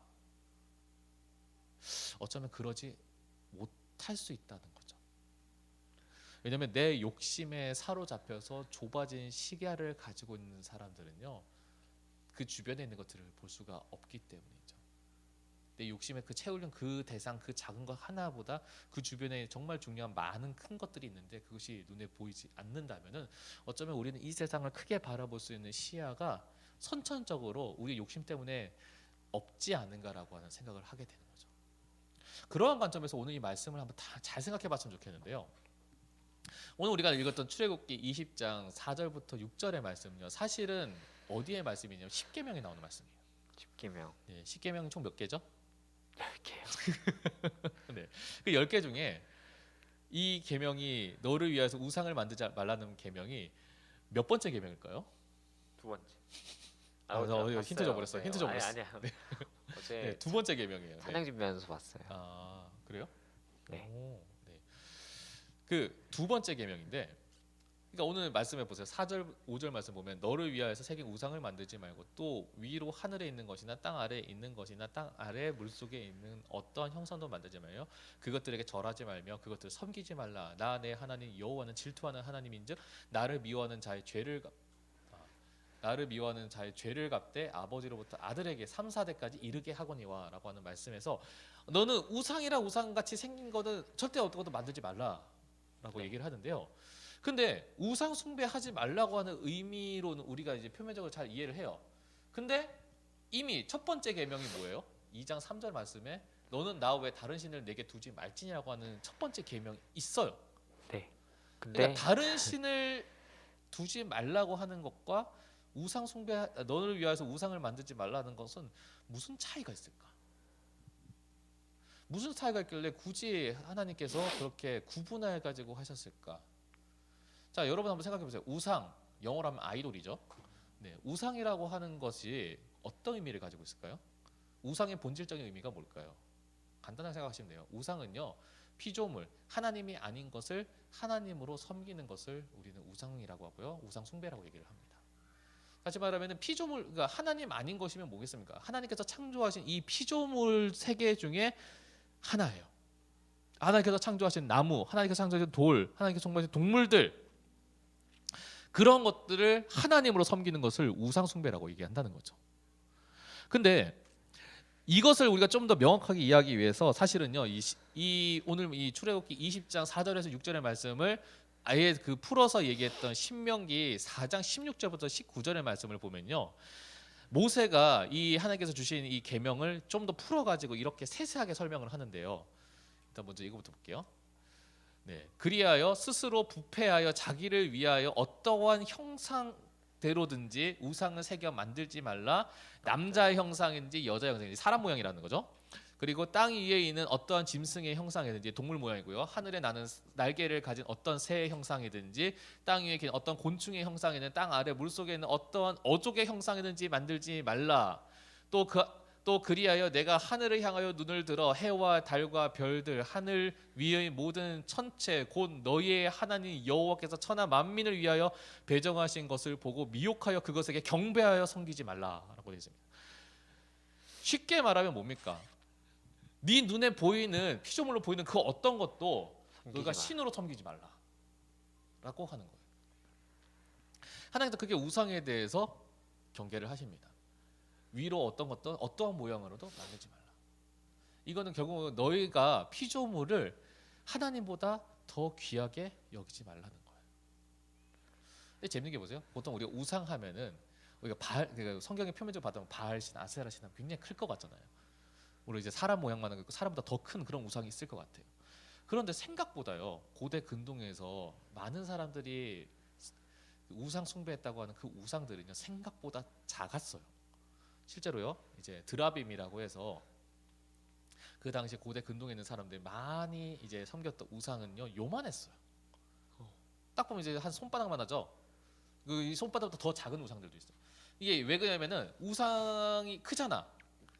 어쩌면 그러지 못할 수 있다는 거죠. 왜냐하면 내 욕심에 사로잡혀서 좁아진 시야를 가지고 있는 사람들은요, 그 주변에 있는 것들을 볼 수가 없기 때문이죠. 내 욕심에 채우는 그 대상, 그 작은 것 하나보다 그 주변에 정말 중요한 많은 큰 것들이 있는데 그것이 눈에 보이지 않는다면은 어쩌면 우리는 이 세상을 크게 바라볼 수 있는 시야가 선천적으로 우리 욕심 때문에 없지 않은가라고 하는 생각을 하게 되는 거죠. 그러한 관점에서 오늘 이 말씀을 한번 다 잘 생각해 봤으면 좋겠는데요. 오늘 우리가 읽었던 출애굽기 20장 4절부터 6절의 말씀은요, 사실은 어디의 말씀이냐면 십계명에 나오는 말씀이에요. 십계명. 네, 십계명은 총 몇 개죠? 10개요. 네, 그 10개 중에 이 계명이 너를 위해서 우상을 만들지 말라는 계명이 몇 번째 계명일까요? 두 번째. 이거 힌트 줘버렸어요. 힌트 줘버렸어. 아니야. 네. 어제 두 번째 계명이에요. 찬양 준비하면서 봤어요. 그래요? 네. 그 두 번째 계명인데, 그러니까 오늘 말씀해 보세요. 4절 5절 말씀 보면 너를 위하여서 새긴 우상을 만들지 말고 또 위로 하늘에 있는 것이나 땅 아래에 있는 것이나 땅 아래 물속에 있는 어떠한 형상도 만들지 말며 그것들에게 절하지 말며 그것들을 섬기지 말라. 나 내 하나님 여호와는 질투하는 하나님인즉 나를 미워하는 자의 죄를 갚되 아버지로부터 아들에게 3, 4대까지 이르게 하거니와라고 하는 말씀에서 너는 우상이라 우상같이 생긴 거는 절대 어떤 것도 만들지 말라라고 얘기를 하는데요. 근데 우상 숭배하지 말라고 하는 의미로는 우리가 이제 표면적으로 잘 이해를 해요. 근데 이미 첫 번째 계명이 뭐예요? 2장 3절 말씀에 너는 나 외 다른 신을 내게 두지 말지니라고 하는 첫 번째 계명이 있어요. 네. 근데 그러니까 다른 신을 두지 말라고 하는 것과 우상 숭배 너를 위하여서 우상을 만들지 말라는 것은 무슨 차이가 있을까? 무슨 차이가 있길래 굳이 하나님께서 그렇게 구분해 가지고 하셨을까? 자, 여러분 한번 생각해 보세요. 우상, 영어로 하면 아이돌이죠. 네, 우상이라고 하는 것이 어떤 의미를 가지고 있을까요? 우상의 본질적인 의미가 뭘까요? 간단하게 생각하시면 돼요. 우상은요, 피조물, 하나님이 아닌 것을 하나님으로 섬기는 것을 우리는 우상이라고 하고요, 우상 숭배라고 얘기를 합니다. 다시 말하면 피조물, 그러니까 하나님 아닌 것이면 뭐겠습니까? 하나님께서 창조하신 이 피조물 세계 중에 하나예요. 하나님께서 창조하신 나무, 하나님께서 창조하신 돌, 하나님께서 창조하신 동물들, 그런 것들을 하나님으로 섬기는 것을 우상 숭배라고 얘기한다는 거죠. 근데 이것을 우리가 좀 더 명확하게 이해하기 위해서 사실은요, 오늘 이 출애굽기 20장 4절에서 6절의 말씀을 아예 그 풀어서 얘기했던 신명기 4장 16절부터 19절의 말씀을 보면요, 모세가 이 하나님께서 주신 이 계명을 좀 더 풀어가지고 이렇게 세세하게 설명을 하는데요. 일단 먼저 이거부터 볼게요. 네, 그리하여 스스로 부패하여 자기를 위하여 어떠한 형상대로든지 우상을 새겨 만들지 말라. 남자의 형상인지 여자의 형상인지 사람 모양이라는 거죠. 그리고 땅 위에 있는 어떠한 짐승의 형상이든지 동물 모양이고요. 하늘에 나는 날개를 가진 어떤 새의 형상이든지 땅 위에 있는 어떤 곤충의 형상이든 땅 아래 물속에 있는 어떠한 어족의 형상이든지 만들지 말라. 또 그리하여 내가 하늘을 향하여 눈을 들어 해와 달과 별들 하늘 위의 모든 천체 곧 너희의 하나님 여호와께서 천하 만민을 위하여 배정하신 것을 보고 미혹하여 그것에게 경배하여 섬기지 말라라고 되어 있습니다. 쉽게 말하면 뭡니까? 네 눈에 보이는 피조물로 보이는 그 어떤 것도 너희가 신으로 섬기지 말라라고 하는 거예요. 하나님께서 그게 우상에 대해서 경계를 하십니다. 위로 어떤 것도 어떠한 모양으로도 만들지 말라. 이거는 결국 너희가 피조물을 하나님보다 더 귀하게 여기지 말라는 거예요. 근데 재밌는 게 보세요. 보통 우리가 우상하면은 우리가 그러니까 성경의 표면적으로 봤다면 바알신, 아세라신 하면 굉장히 클 것 같잖아요. 우리 이제 사람 모양만 하고 사람보다 더 큰 그런 우상이 있을 것 같아요. 그런데 생각보다요, 고대 근동에서 많은 사람들이 우상 숭배했다고 하는 그 우상들은요, 생각보다 작았어요. 실제로요, 이제 드라빔이라고 해서 그 당시 고대 근동에 있는 사람들이 많이 이제 섬겼던 우상은요, 요만했어요. 딱 보면 이제 한 손바닥만 하죠. 그 손바닥보다 더 작은 우상들도 있어요. 이게 왜 그러냐면은 우상이 크잖아.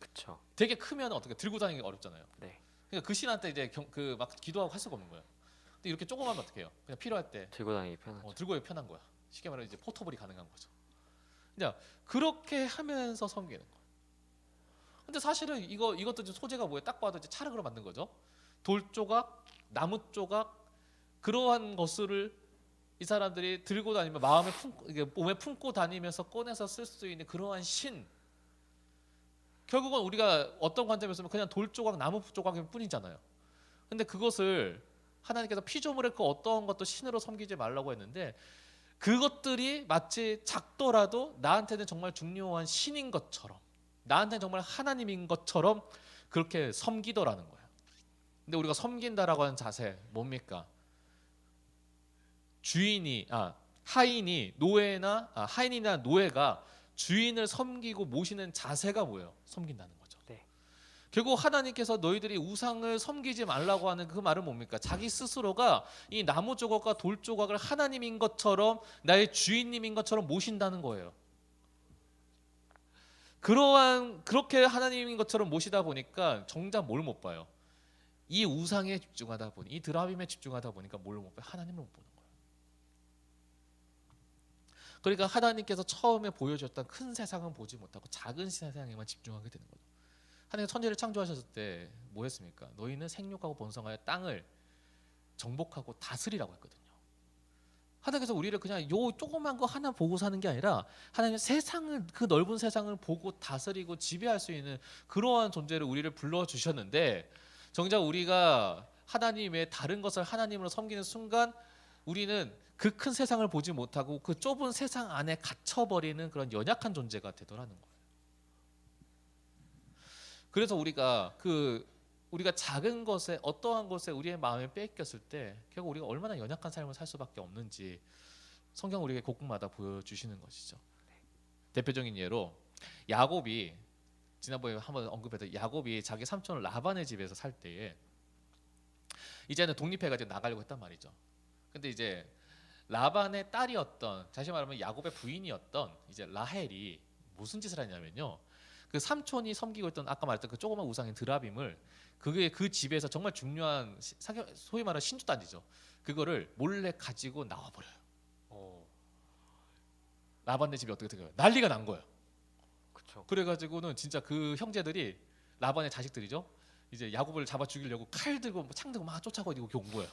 그쵸. 되게 크면 어떻게 들고 다니기 어렵잖아요. 네. 그러니까 그 신한테 이제 그 막 기도하고 할 수가 없는 거예요. 근데 이렇게 조그마하면 어떻게 해요? 그냥 필요할 때 들고 다니기 편하죠. 들고 다니기 편한 거야. 쉽게 말하면 이제 포터블이 가능한 거죠. 그냥 그렇게 하면서 섬기는 거예요. 근데 사실은 이것도 이제 소재가 뭐예요? 딱 봐도 이제 찰흙으로 만든 거죠. 돌 조각, 나무 조각, 그러한 것을 이 사람들이 들고 다니면 몸에 품고 다니면서 꺼내서 쓸 수 있는 그러한 신. 결국은 우리가 어떤 관점에서 보면 그냥 돌 조각, 나무 조각일 뿐이잖아요. 근데 그것을 하나님께서 피조물의 그 어떤 것도 신으로 섬기지 말라고 했는데, 그것들이 마치 작더라도 나한테는 정말 중요한 신인 것처럼, 나한테는 정말 하나님인 것처럼 그렇게 섬기더라는 거예요. 근데 우리가 섬긴다라고 하는 자세 뭡니까? 하인이나 노예가 주인을 섬기고 모시는 자세가 뭐예요? 섬긴다는 거죠. 네. 결국 하나님께서 너희들이 우상을 섬기지 말라고 하는 그 말은 뭡니까? 자기 스스로가 이 나무 조각과 돌 조각을 하나님인 것처럼, 나의 주인님인 것처럼 모신다는 거예요. 그렇게 하나님인 것처럼 모시다 보니까 정작 뭘 못 봐요? 이 우상에 집중하다 보니, 이 드라빔에 집중하다 보니까 뭘 못 봐요? 하나님을 못 보는 거예요. 그러니까 하나님께서 처음에 보여줬던 큰 세상은 보지 못하고 작은 세상에만 집중하게 되는 거죠. 하나님께서 천지를 창조하셨을 때 뭐 했습니까? 너희는 생육하고 번성하여 땅을 정복하고 다스리라고 했거든요. 하나님께서 우리를 그냥 요 조그만 거 하나 보고 사는 게 아니라 하나님은 세상을, 그 넓은 세상을 보고 다스리고 지배할 수 있는 그러한 존재를 우리를 불러주셨는데, 정작 우리가 하나님의 다른 것을 하나님으로 섬기는 순간 우리는 그 큰 세상을 보지 못하고 그 좁은 세상 안에 갇혀버리는 그런 연약한 존재가 되더라는 거예요. 그래서 우리가 작은 것에, 어떠한 것에 우리의 마음을 뺏겼을 때 결국 우리가 얼마나 연약한 삶을 살 수밖에 없는지 성경 우리에게 곳곳마다 보여주시는 것이죠. 대표적인 예로 야곱이, 지난번에 한번 언급했던 야곱이 자기 삼촌 라반의 집에서 살 때에 이제는 독립해가지고 나가려고 했단 말이죠. 근데 이제 라반의 딸이었던, 다시 말하면 야곱의 부인이었던 이제 라헬이 무슨 짓을 하냐면요, 그 삼촌이 섬기고 있던 아까 말했던 그 조그만 우상인 드라빔을, 그게 그 집에서 정말 중요한 소위 말하는 신주단지죠. 그거를 몰래 가지고 나와버려요. 라반네 집이 어떻게 돼요? 난리가 난 거예요. 그쵸. 그래가지고는 진짜 그 형제들이, 라반의 자식들이죠, 이제 야곱을 잡아 죽이려고 칼 들고 창 들고 막 쫓아가고 이렇게 온 거예요.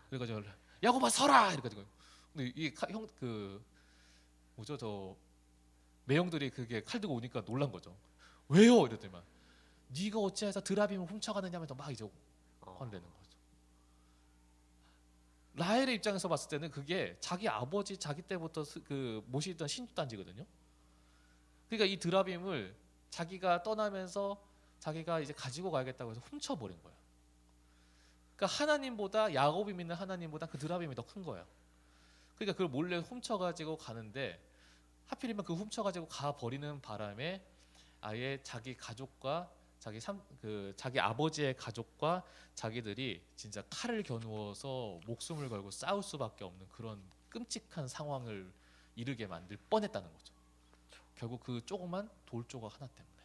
그래가지고 야곱아 서라 이래가지고, 근데 이 형 그 뭐죠, 저 매형들이 그게 칼 들고 오니까 놀란 거죠. 왜요? 이랬더니만 네가 어찌해서 드라빔을 훔쳐가느냐면서 막 이제 화를 내는 거죠. 라헬의 입장에서 봤을 때는 그게 자기 아버지 자기 때부터 그 모시던 신주단지거든요. 그러니까 이 드라빔을 자기가 떠나면서 자기가 이제 가지고 가야겠다고 해서 훔쳐버린 거예요. 그러니까 하나님보다, 야곱이 믿는 하나님보다 그 드라빔이 더 큰 거예요. 그러니까 그걸 몰래 훔쳐가지고 가는데, 하필이면 그 훔쳐가지고 가 버리는 바람에 아예 자기 가족과 자기 아버지의 가족과 자기들이 진짜 칼을 겨누어서 목숨을 걸고 싸울 수밖에 없는 그런 끔찍한 상황을 이르게 만들 뻔했다는 거죠. 결국 그 조그만 돌 조각 하나 때문에.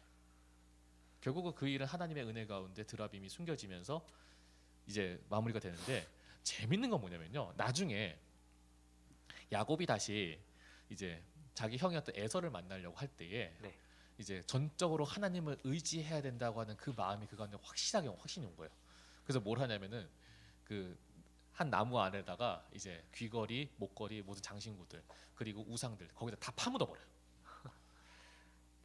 결국은 그 일은 하나님의 은혜 가운데 드라빔이 숨겨지면서 이제 마무리가 되는데, 재밌는 건 뭐냐면요, 나중에 야곱이 다시 이제 자기 형이었던 에서를 만나려고 할 때에 네. 이제 전적으로 하나님을 의지해야 된다고 하는 그 마음이 그 가운데 확신이 온 거예요. 그래서 뭘 하냐면은 그 한 나무 안에다가 이제 귀걸이, 목걸이, 모든 장신구들, 그리고 우상들 거기다 다 파묻어 버려요.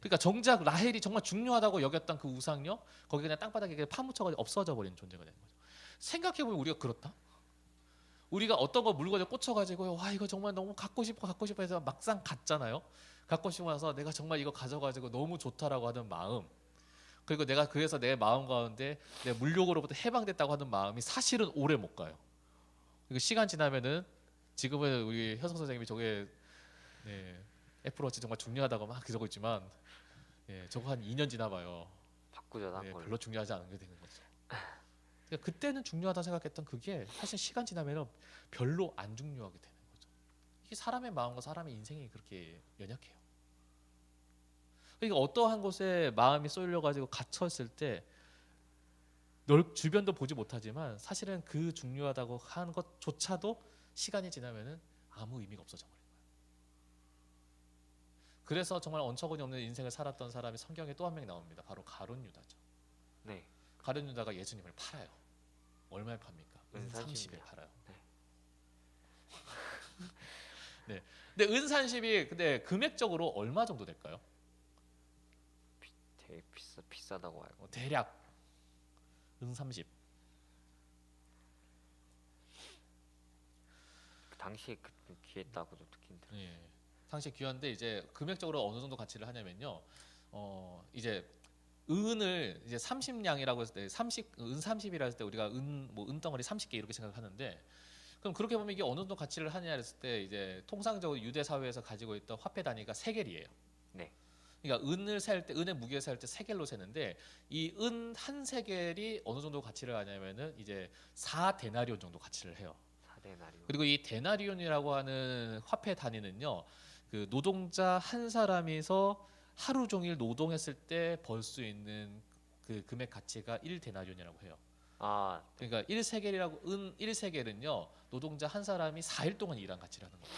그러니까 정작 라헬이 정말 중요하다고 여겼던 그 우상요, 거기 그냥 땅바닥에 그냥 파묻혀가지고 없어져 버린 존재가 되는 거죠. 생각해보면 우리가 그렇다. 우리가 어떤 거 물건에 꽂혀가지고 와 이거 정말 너무 갖고 싶어 해서 막상 갖잖아요. 갖고 싶어서 내가 정말 이거 가져가지고 너무 좋다라고 하는 마음, 그리고 내가 그래서 내 마음 가운데 내 물욕으로부터 해방됐다고 하는 마음이 사실은 오래 못 가요. 그리고 시간 지나면은, 지금은 우리 현석 선생님이 저게 애플워치 정말 중요하다고 막 그러고 있지만, 저거 한 2년 지나봐요. 바꾸죠, 딴 걸로. 별로 중요하지 않은 게 되는 거죠. 그러니까 그때는 중요하다 생각했던 그게 사실 시간 지나면 별로 안 중요하게 되는 거죠. 이게 사람의 마음과 사람의 인생이 그렇게 연약해요. 그러니까 어떠한 곳에 마음이 쏠려 가지고 갇혀 있을 때 주변도 보지 못하지만 사실은 그 중요하다고 하는 것조차도 시간이 지나면은 아무 의미가 없어져 버려요. 그래서 정말 어처구니 없는 인생을 살았던 사람이 성경에 또 한 명 나옵니다. 바로 가룟 유다죠. 네. 가룟 유다가 예수님을 팔아요. 얼마에 팝니까? 은 30에 30이요. 팔아요. 네. 근데 은 30이 근데 금액적으로 얼마 정도 될까요? 되게 비싸다고 알고. 대략 은 30. 당시에 그 귀했다고도 듣긴 들어요. 예. 당시 귀한데 이제 금액적으로 어느 정도 가치를 하냐면요. 이제 은을 이제 30냥이라고 했을 때 은 30이라 했을 때 우리가 은 덩어리 30개 이렇게 생각하는데, 그럼 그렇게 보면 이게 어느 정도 가치를 하냐 했을 때 이제 통상적으로 유대 사회에서 가지고 있던 화폐 단위가 세겔이에요. 네. 그러니까 은을 셀 때, 은의 무게를 셀 때 세겔로 세는데, 이 은 한 세겔이 어느 정도 가치를 하냐면은 이제 4데나리온 정도 가치를 해요. 4데나리온. 그리고 이 데나리온이라고 하는 화폐 단위는요, 그 노동자 한 사람이서 하루 종일 노동했을 때 벌 수 있는 그 금액 가치가 1데나리온이라고 해요. 아, 그러니까 1세겔이라고, 은 1세겔은요 노동자 한 사람이 4일 동안 일한 가치라는 거예요.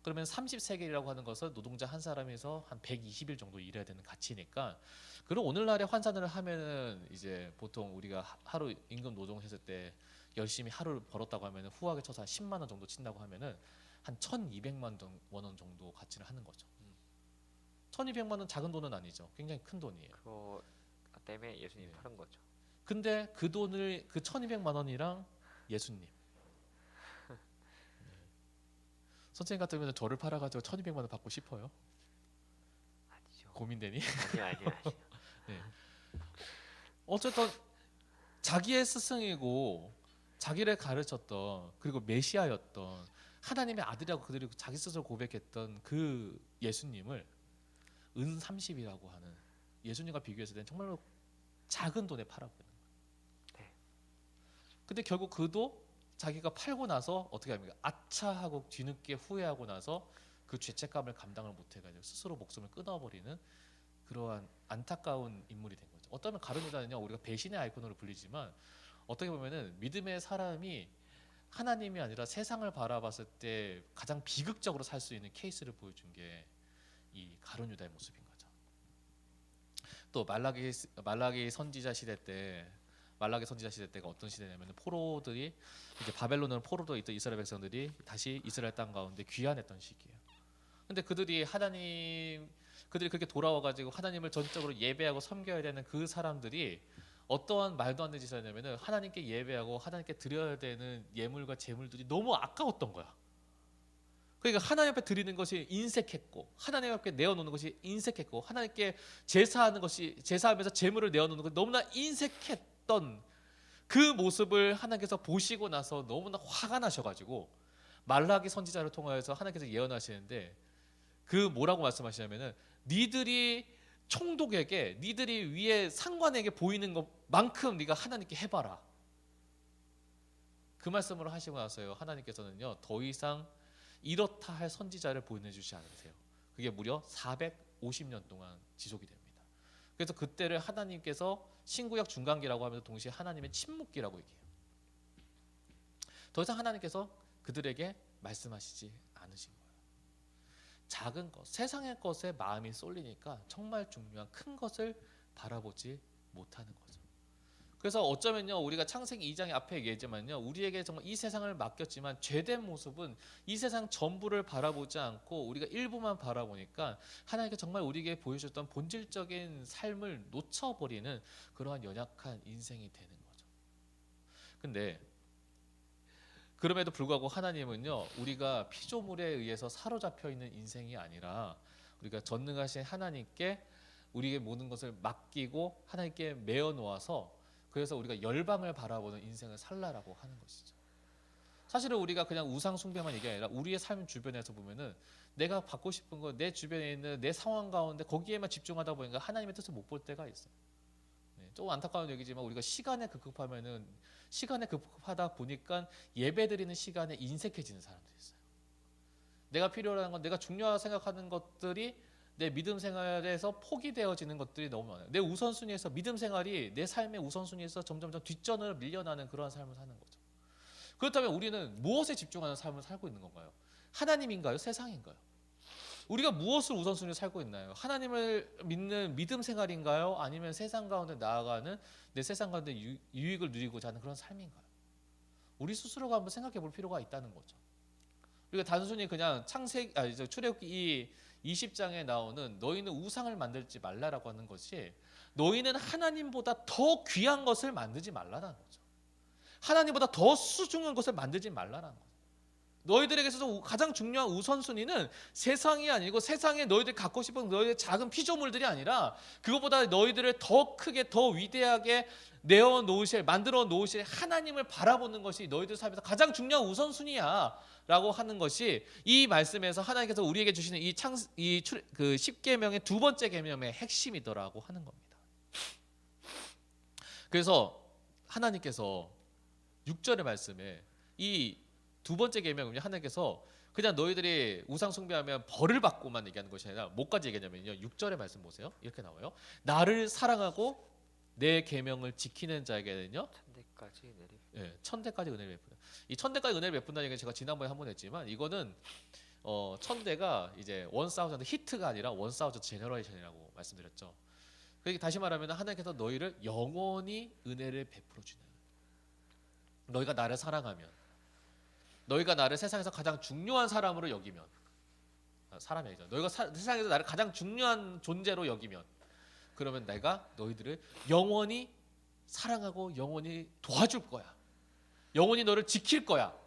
그러면 30세겔이라고 하는 것은 노동자 한 사람에서 한 120일 정도 일해야 되는 가치니까, 그럼 오늘날에 환산을 하면은 이제 보통 우리가 하루 임금 노동했을 때 열심히 하루를 벌었다고 하면은 후하게 쳐서 한 10만 원 정도 친다고 하면은 한 1,200만 원 정도 가치를 하는 거죠. 1,200만 원 작은 돈은 아니죠. 굉장히 큰 돈이에요. 그거 때문에 예수님 네. 팔은 거죠. 근데 그 돈을 그 1,200만 원이랑 예수님, 선생님 같으면 저를 팔아가지고 1,200만 원 받고 싶어요? 아니죠. 고민되니? 아니요. 네. 어쨌든 자기의 스승이고 자기를 가르쳤던, 그리고 메시아였던 하나님의 아들이라고 그들이 자기 스스로 고백했던 그 예수님을 은 30이라고 하는, 예수님과 비교했을 때는 정말로 작은 돈에 팔아버리는 거예요. 네. 근데 결국 그도 자기가 팔고 나서 어떻게 합니까? 아차 하고 뒤늦게 후회하고 나서 그 죄책감을 감당을 못해가지고 스스로 목숨을 끊어버리는 그러한 안타까운 인물이 된 거죠. 어쩌면 가룟유다는요, 우리가 배신의 아이콘으로 불리지만 어떻게 보면은 믿음의 사람이 하나님이 아니라 세상을 바라봤을 때 가장 비극적으로 살 수 있는 케이스를 보여준 게 이 가룟유다의 모습인 거죠. 또 말라기 선지자 시대 때, 말라기 선지자 시대 때가 어떤 시대냐면 포로들이 이제 바벨론으로 포로도 있던 이스라엘 백성들이 다시 이스라엘 땅 가운데 귀환했던 시기예요. 근데 그들이 그렇게 돌아와가지고 하나님을 전적으로 예배하고 섬겨야 되는 그 사람들이 어떠한 말도 안 되는 짓을 하냐면은 하나님께 예배하고 하나님께 드려야 되는 예물과 제물들이 너무 아까웠던 거야. 그러니까 하나님 앞에 드리는 것이 인색했고, 하나님 앞에 내어놓는 것이 인색했고, 하나님께 제사하면서 제물을 내어놓는 것이 너무나 인색했던 그 모습을 하나님께서 보시고 나서 너무나 화가 나셔가지고 말라기 선지자를 통하여서 하나님께서 예언하시는데, 그 뭐라고 말씀하시냐면은 니들이 총독에게, 니들이 위에 상관에게 보이는 것만큼 네가 하나님께 해봐라. 그 말씀을 하시고 나서요, 하나님께서는요 더 이상 이렇다 할 선지자를 보내주지 않으세요. 그게 무려 450년 동안 지속이 됩니다. 그래서 그때를 하나님께서 신구약 중간기라고 하면서 동시에 하나님의 침묵기라고 얘기해요. 더 이상 하나님께서 그들에게 말씀하시지 않으신 거예요. 작은 것, 세상의 것에 마음이 쏠리니까 정말 중요한 큰 것을 바라보지 못하는 거죠. 그래서 어쩌면요, 우리가 창세기 2장의 앞에 얘기했지만요, 우리에게 정말 이 세상을 맡겼지만 죄된 모습은 이 세상 전부를 바라보지 않고 우리가 일부만 바라보니까 하나님께 정말 우리에게 보여줬던 본질적인 삶을 놓쳐버리는 그러한 연약한 인생이 되는 거죠. 근데 그럼에도 불구하고 하나님은요, 우리가 피조물에 의해서 사로잡혀 있는 인생이 아니라 우리가 전능하신 하나님께 우리의 모든 것을 맡기고 하나님께 메어 놓아서, 그래서 우리가 열방을 바라보는 인생을 살라라고 하는 것이죠. 사실은 우리가 그냥 우상 숭배만 얘기 아니라 우리의 삶 주변에서 보면은 내가 받고 싶은 거, 내 주변에 있는 내 상황 가운데 거기에만 집중하다 보니까 하나님의 뜻을 못 볼 때가 있어요. 조금 안타까운 얘기지만 우리가 시간에 급급하다 보니까 예배드리는 시간에 인색해지는 사람들이 있어요. 내가 필요한 건, 내가 중요하다고 생각하는 것들이 내 믿음 생활에서 포기되어지는 것들이 너무 많아요. 내 우선순위에서, 믿음 생활이 내 삶의 우선순위에서 점점 뒷전을 밀려나는 그러한 삶을 사는 거죠. 그렇다면 우리는 무엇에 집중하는 삶을 살고 있는 건가요? 하나님인가요? 세상인가요? 우리가 무엇을 우선순위로 살고 있나요? 하나님을 믿는 믿음 생활인가요? 아니면 세상 가운데 나아가는, 내 세상 가운데 유익을 누리고자 하는 그런 삶인가요? 우리 스스로가 한번 생각해 볼 필요가 있다는 거죠. 우리가 단순히 그냥 출애굽기 20장에 나오는 너희는 우상을 만들지 말라라고 하는 것이, 너희는 하나님보다 더 귀한 것을 만들지 말라라는 거죠. 하나님보다 더 소중한 것을 만들지 말라라는 거죠. 너희들에게서 가장 중요한 우선순위는 세상이 아니고, 세상에 너희들이 갖고 싶은 너희의 작은 피조물들이 아니라 그것보다 너희들을 더 크게, 더 위대하게 만들어 놓으실 하나님을 바라보는 것이 너희들 삶에서 가장 중요한 우선순위야 라고 하는 것이, 이 말씀에서 하나님께서 우리에게 주시는 그 10계명의 두 번째 계명의 핵심이더라고 하는 겁니다. 그래서 하나님께서 6절의 말씀에 이 두 번째 계명은요, 하나님께서 그냥 너희들이 우상 숭배하면 벌을 받고만 얘기하는 것이 아니라 뭐까지 얘기하냐면요, 6절의 말씀 보세요. 이렇게 나와요. 나를 사랑하고 내 계명을 지키는 자에게는요, 천대까지 은혜를 천대까지 은혜를 베푼다. 이 천대까지 은혜를 베푼다는 얘기는 제가 지난번에 한 번 했지만, 이거는 천대가 이제 1000 히트가 아니라 1000 제너레이션이라고 말씀드렸죠. 그러니까 다시 말하면 하나님께서 너희를 영원히 은혜를 베풀어 주는. 너희가 나를 사랑하면, 너희가 나를 세상에서 가장 중요한 사람으로 여기면, 사람이 아니죠. 너희가 세상에서 나를 가장 중요한 존재로 여기면, 그러면 내가 너희들을 영원히 사랑하고 영원히 도와줄 거야. 영원히 너를 지킬 거야.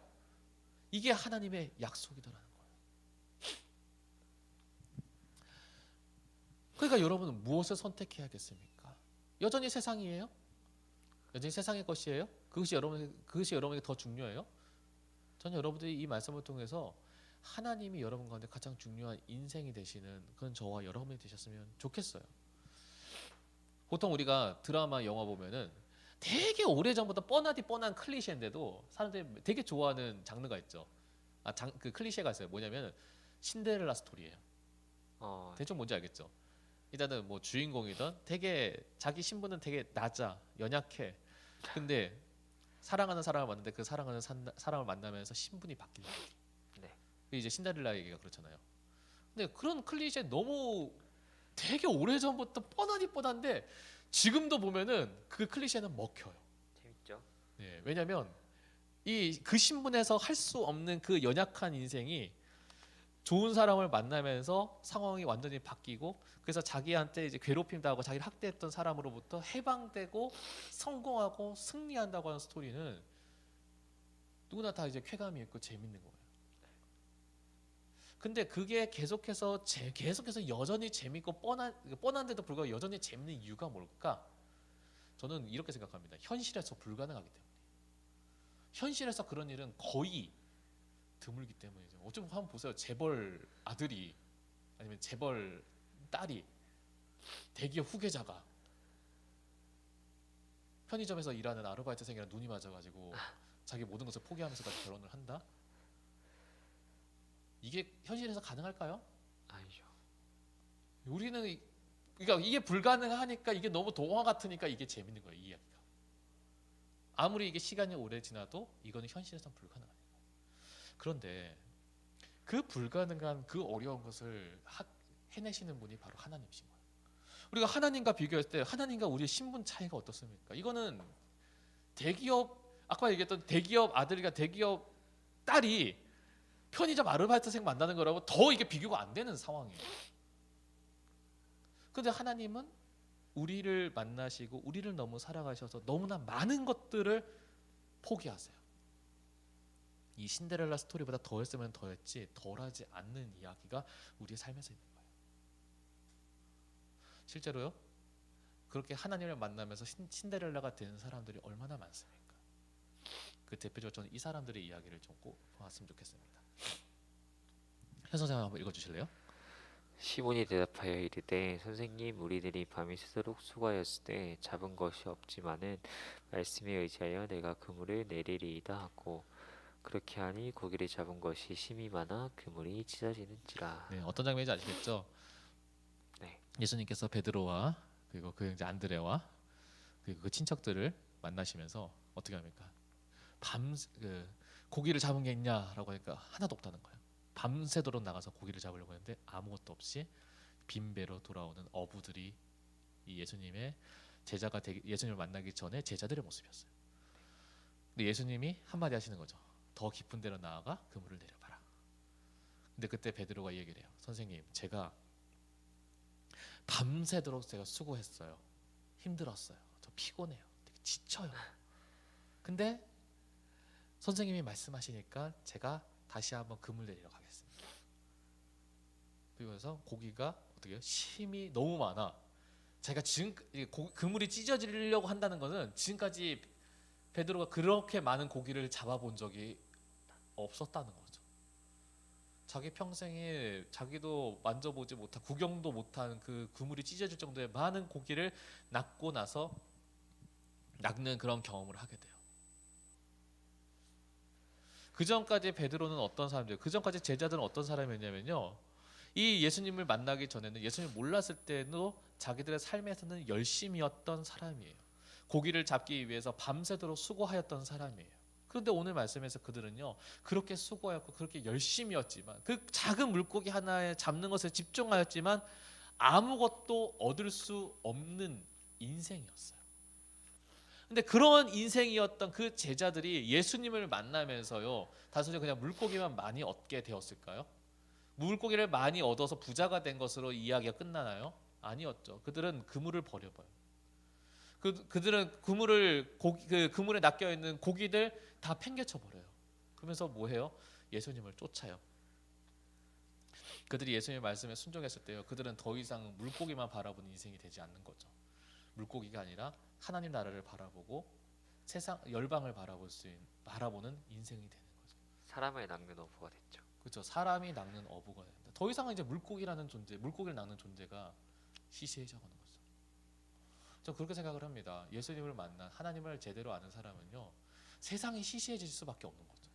이게 하나님의 약속이더라는 거예요. 그러니까 여러분은 무엇을 선택해야겠습니까? 여전히 세상이에요? 여전히 세상의 것이에요? 그것이 여러분에게 더 중요해요? 저는 여러분들이 이 말씀을 통해서 하나님이 여러분 가운데 가장 중요한 인생이 되시는 그런 저와 여러분이 되셨으면 좋겠어요. 보통 우리가 드라마, 영화 보면은 되게 오래전부터 뻔하디 뻔한 클리셰인데도 사람들이 되게 좋아하는 장르가 있죠. 그 클리셰가 있어요. 뭐냐면 신데렐라 스토리예요. 대충 뭔지 알겠죠? 일단은 뭐 주인공이던 되게 자기 신분은 되게 낮아, 연약해. 근데 사랑하는 사람을 만났는데 그 사랑하는 사람을 만나면서 신분이 바뀌는 거죠. 네. 그게 이제 신데렐라 얘기가 그렇잖아요. 근데 그런 클리셰 너무 되게 오래전부터 뻔하디 뻔한데 지금도 보면은 그 클리셰는 먹혀요. 재밌죠? 네, 왜냐하면 그 신분에서 할 수 없는 그 연약한 인생이 좋은 사람을 만나면서 상황이 완전히 바뀌고 그래서 자기한테 이제 괴롭힘 당하고 자기를 학대했던 사람으로부터 해방되고 성공하고 승리한다고 하는 스토리는 누구나 다 이제 쾌감이 있고 재밌는 거예요. 근데 그게 계속해서 여전히 재밌고 뻔한데도 불구하고 여전히 재밌는 이유가 뭘까? 저는 이렇게 생각합니다. 현실에서 불가능하기 때문에. 현실에서 그런 일은 거의 드물기 때문이죠. 어쩜 한번 보세요. 재벌 아들이 아니면 재벌 딸이 대기업 후계자가 편의점에서 일하는 아르바이트생이랑 눈이 맞아가지고 자기 모든 것을 포기하면서까지 결혼을 한다? 이게 현실에서 가능할까요? 아니죠. 우리는 그러니까 이게 불가능하니까 이게 너무 동화 같으니까 이게 재밌는 거예요. 이 이야기가. 아무리 이게 시간이 오래 지나도 이거는 현실에서는 불가능한 거예요. 그런데 그 불가능한 그 어려운 것을 해내시는 분이 바로 하나님이신 거예요. 우리가 하나님과 비교했을 때 하나님과 우리의 신분 차이가 어떻습니까? 이거는 대기업 아까 얘기했던 대기업 아들이가 대기업 딸이 편의점 아르바이트생 만나는 거라고 더 이게 비교가 안 되는 상황이에요. 그런데 하나님은 우리를 만나시고 우리를 너무 사랑하셔서 너무나 많은 것들을 포기하세요. 이 신데렐라 스토리보다 더했으면 더했지 덜하지 않는 이야기가 우리의 삶에서 있는 거예요. 실제로요. 그렇게 하나님을 만나면서 신데렐라가 되는 사람들이 얼마나 많습니까? 그 대표적으로 저는 이 사람들의 이야기를 좀 꼭 봤으면 좋겠습니다. 현 선생님 한번 읽어주실래요? 시몬이 대답하여 이르되 선생님 우리들이 밤이 새도록 수고하였을 때 잡은 것이 없지만은 말씀에 의지하여 내가 그물을 내리리이다 하고 그렇게 하니 고기를 잡은 것이 심히 많아 그물이 찢어지는지라. 네, 어떤 장면인지 아시겠죠? 네. 예수님께서 베드로와 그리고 그 이제 안드레와 그리고 그 친척들을 만나시면서 어떻게 합니까? 고기를 잡은 게 있냐라고 하니까 하나도 없다는 거예요. 밤새도록 나가서 고기를 잡으려고 했는데 아무것도 없이 빈 배로 돌아오는 어부들이 이 예수님의 예수님을 만나기 전에 제자들의 모습이었어요. 근데 예수님이 한마디 하시는 거죠. 더 깊은 데로 나아가 그물을 내려봐라. 근데 그때 베드로가 이 얘기를 해요. 선생님, 제가 밤새도록 제가 수고했어요. 힘들었어요. 저 피곤해요. 되게 지쳐요. 근데 선생님이 말씀하시니까 제가 다시 한번 그물 내리러 가겠습니다. 그러면서 고기가 어떻게 해요? 심이 너무 많아. 제가 지금 그물이 찢어지려고 한다는 것은 지금까지 베드로가 그렇게 많은 고기를 잡아본 적이 없었다는 거죠. 자기 평생에 자기도 만져보지 못한 구경도 못한 그 그물이 찢어질 정도의 많은 고기를 낚고 나서 낚는 그런 경험을 하게 돼요. 그 전까지 베드로는 어떤 사람들, 그 전까지 제자들은 어떤 사람이었냐면요. 이 예수님을 만나기 전에는 예수님을 몰랐을 때도 자기들의 삶에서는 열심이었던 사람이에요. 고기를 잡기 위해서 밤새도록 수고하였던 사람이에요. 그런데 오늘 말씀에서 그들은요 그렇게 수고하였고 그렇게 열심히였지만 그 작은 물고기 하나에 잡는 것에 집중하였지만 아무것도 얻을 수 없는 인생이었어요. 근데 그런 인생이었던 그 제자들이 예수님을 만나면서요 단순히 그냥 물고기만 많이 얻게 되었을까요? 물고기를 많이 얻어서 부자가 된 것으로 이야기가 끝나나요? 아니었죠. 그들은 그물을 버려봐요. 그들은 그 그물에 낚여 있는 고기들 다 팽개쳐 버려요. 그러면서 뭐 해요? 예수님을 쫓아요. 그들이 예수님의 말씀에 순종했을 때요. 그들은 더 이상 물고기만 바라보는 인생이 되지 않는 거죠. 물고기가 아니라 하나님 나라를 바라보고 세상 열방을 바라보는 인생이 되는 거죠. 사람을 낚는 어부가 됐죠. 그렇죠. 사람이 낚는 어부가 된다. 더 이상은 이제 물고기를 낚는 존재가 시시해져 가는 거죠. 저 그렇게 생각을 합니다. 예수님을 만난 하나님을 제대로 아는 사람은요. 세상이 시시해질 수밖에 없는 거죠.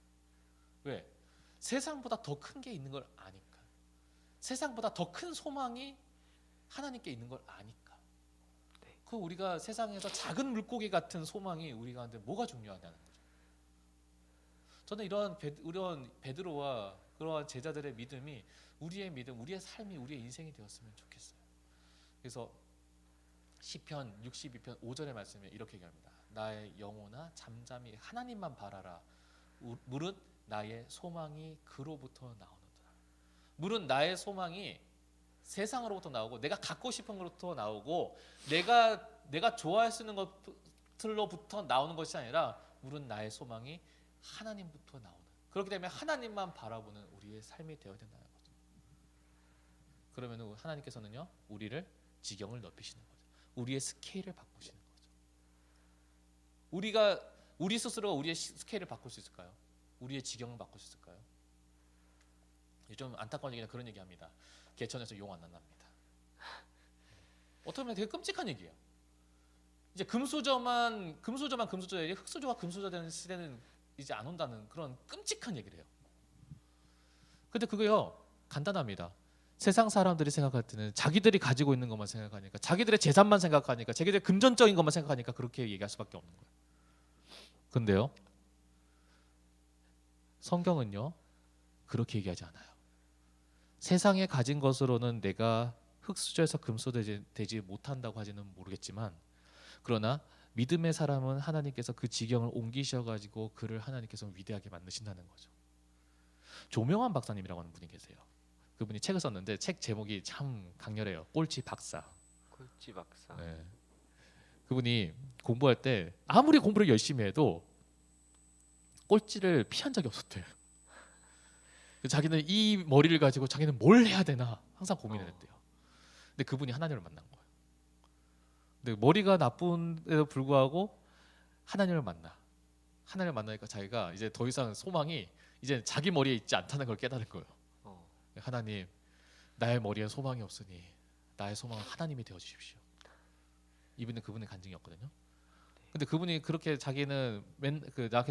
왜? 세상보다 더 큰 게 있는 걸 아니까. 세상보다 더 큰 소망이 하나님께 있는 걸 아니까. 그 우리가 세상에서 작은 물고기 같은 소망이 우리가 한테 뭐가 중요하냐는 거죠. 저는 이런 베드로와 그러한 제자들의 믿음이 우리의 믿음, 우리의 삶이 우리의 인생이 되었으면 좋겠어요. 그래서 시편 62편 5절의 말씀에 이렇게 얘기합니다. 나의 영혼아 잠잠히 하나님만 바라라. 물은 나의 소망이 그로부터 나오는도다. 물은 나의 소망이 세상으로부터 나오고 내가 갖고 싶은 것부터 나오고 내가 좋아할 수 있는 것들로부터 나오는 것이 아니라 물은 나의 소망이 하나님부터 나오는. 그렇기 때문에 하나님만 바라보는 우리의 삶이 되어야 된다는 거죠. 그러면 하나님께서는요 우리를 지경을 넓히시는 거죠. 우리의 스케일을 바꾸시는 거죠. 우리 스스로가 우리의 스케일을 바꿀 수 있을까요? 우리의 지경을 바꿀 수 있을까요? 좀 안타까운 얘기는 그런 얘기합니다. 개천에서 용 안 난답니다. 어떻게 보면 되게 끔찍한 얘기예요. 이제 금수저예요. 흙수저가 금수저 되는 시대는 이제 안 온다는 그런 끔찍한 얘기를 해요. 근데 그거요 간단합니다. 세상 사람들이 생각할 때는 자기들이 가지고 있는 것만 생각하니까, 자기들의 재산만 생각하니까, 자기들의 금전적인 것만 생각하니까 그렇게 얘기할 수밖에 없는 거예요. 근데요 성경은요 그렇게 얘기하지 않아요. 세상에 가진 것으로는 내가 흙수저에서 금수저 되지 못한다고 하지는 모르겠지만, 그러나 믿음의 사람은 하나님께서 그 지경을 옮기셔가지고 그를 하나님께서 위대하게 만드신다는 거죠. 조명환 박사님이라고 하는 분이 계세요. 그분이 책을 썼는데 책 제목이 참 강렬해요. 꼴찌 박사. 꼴찌 박사. 네. 그분이 공부할 때 아무리 공부를 열심히 해도 꼴찌를 피한 적이 없었대요. 자기는 이 머리를 가지고 자기는 뭘 해야 되나 항상 고민을 했대요. 근데 그분이 하나님을 만난 거예요. 근데 머리가 나쁜데도 불구하고 하나님을 만나니까 자기가 이제 더 이상 소망이 이제 자기 머리에 있지 않다는 걸 깨달은 거예요. 하나님, 나의 머리엔 소망이 없으니 나의 소망은 하나님이 되어 주십시오. 이분은 그분의 간증이었거든요. 근데 그분이 그렇게 자기는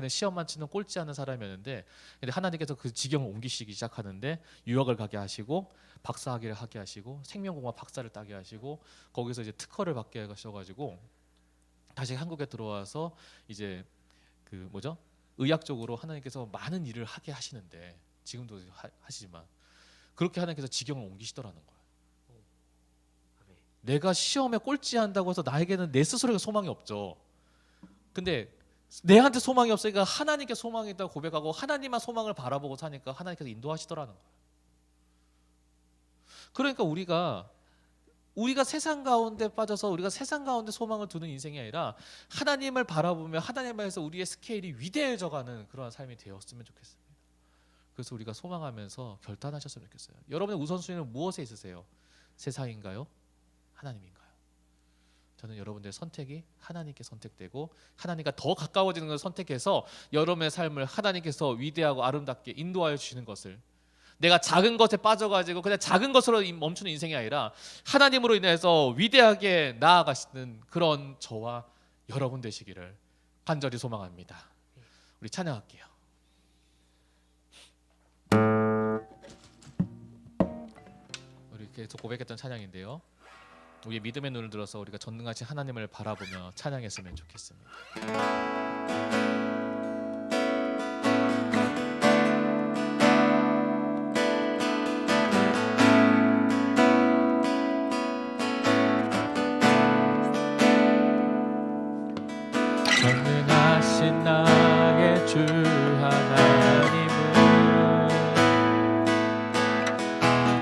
시험만 치는 꼴찌하는 사람이었는데, 근데 하나님께서 그 지경을 옮기시기 시작하는데 유학을 가게 하시고 박사학위를 하게 하시고 생명공학 박사를 따게 하시고 거기서 이제 특허를 받게 하셔가지고 다시 한국에 들어와서 이제 의학적으로 하나님께서 많은 일을 하게 하시는데, 지금도 하시지만 그렇게 하나님께서 지경을 옮기시더라는 거예요. 내가 시험에 꼴찌한다고 해서 나에게는 내 스스로에게 소망이 없죠. 근데 내한테 소망이 없으니까 하나님께 소망이 있다고 고백하고 하나님만 소망을 바라보고 사니까 하나님께서 인도하시더라는 거예요. 그러니까 우리가 세상 가운데 빠져서 우리가 세상 가운데 소망을 두는 인생이 아니라 하나님을 바라보며 하나님에서 우리의 스케일이 위대해져가는 그러한 삶이 되었으면 좋겠습니다. 그래서 우리가 소망하면서 결단하셨으면 좋겠어요. 여러분의 우선순위는 무엇에 있으세요? 세상인가요? 하나님인가요? 저는 여러분들의 선택이 하나님께 선택되고 하나님과 더 가까워지는 것을 선택해서 여러분의 삶을 하나님께서 위대하고 아름답게 인도하여 주시는 것을, 내가 작은 것에 빠져가지고 그냥 작은 것으로 멈추는 인생이 아니라 하나님으로 인해서 위대하게 나아가시는 그런 저와 여러분 되시기를 간절히 소망합니다. 우리 찬양할게요. 우리 계속 고백했던 찬양인데요, 우리의 믿음의 눈을 들어서 우리가 전능하신 하나님을 바라보며 찬양했으면 좋겠습니다. 진실하신 나의 주 하나님은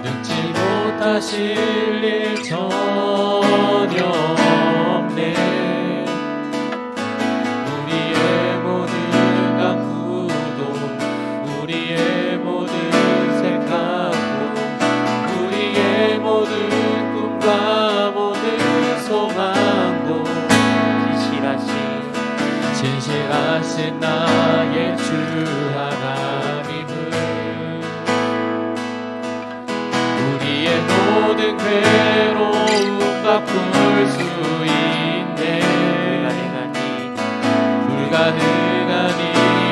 능치 못하실 일 전혀 없네. 우리의 모든 간구도 우리의 모든 생각도 우리의 모든 꿈과 모든 소망도 진실하신 나의 주 하나님은 우리의 모든 괴로움 바꿀 수 있네. 불가능한 일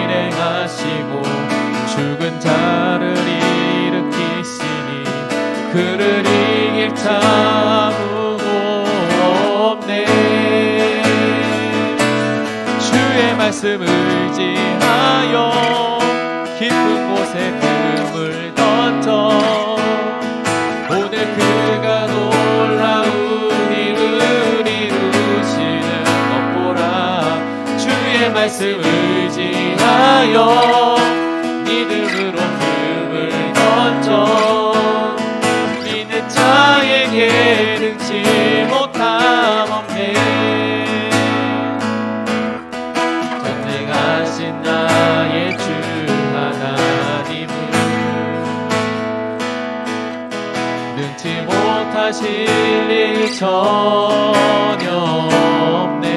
행하시고 죽은 자를 일으키시니 그를 이길 자 아무도 없네. 주의 말씀을 의지하여 깊은 곳에 금을 던져 오늘 그가 놀라운 일을 이루시는 것 보라. 주의 말씀을 의지하여 믿음으로 금을 던져 믿는 자에게 능치 못함 없네. 전능하신 나의 주 하나님은 능치 못하실 일 전혀 없네.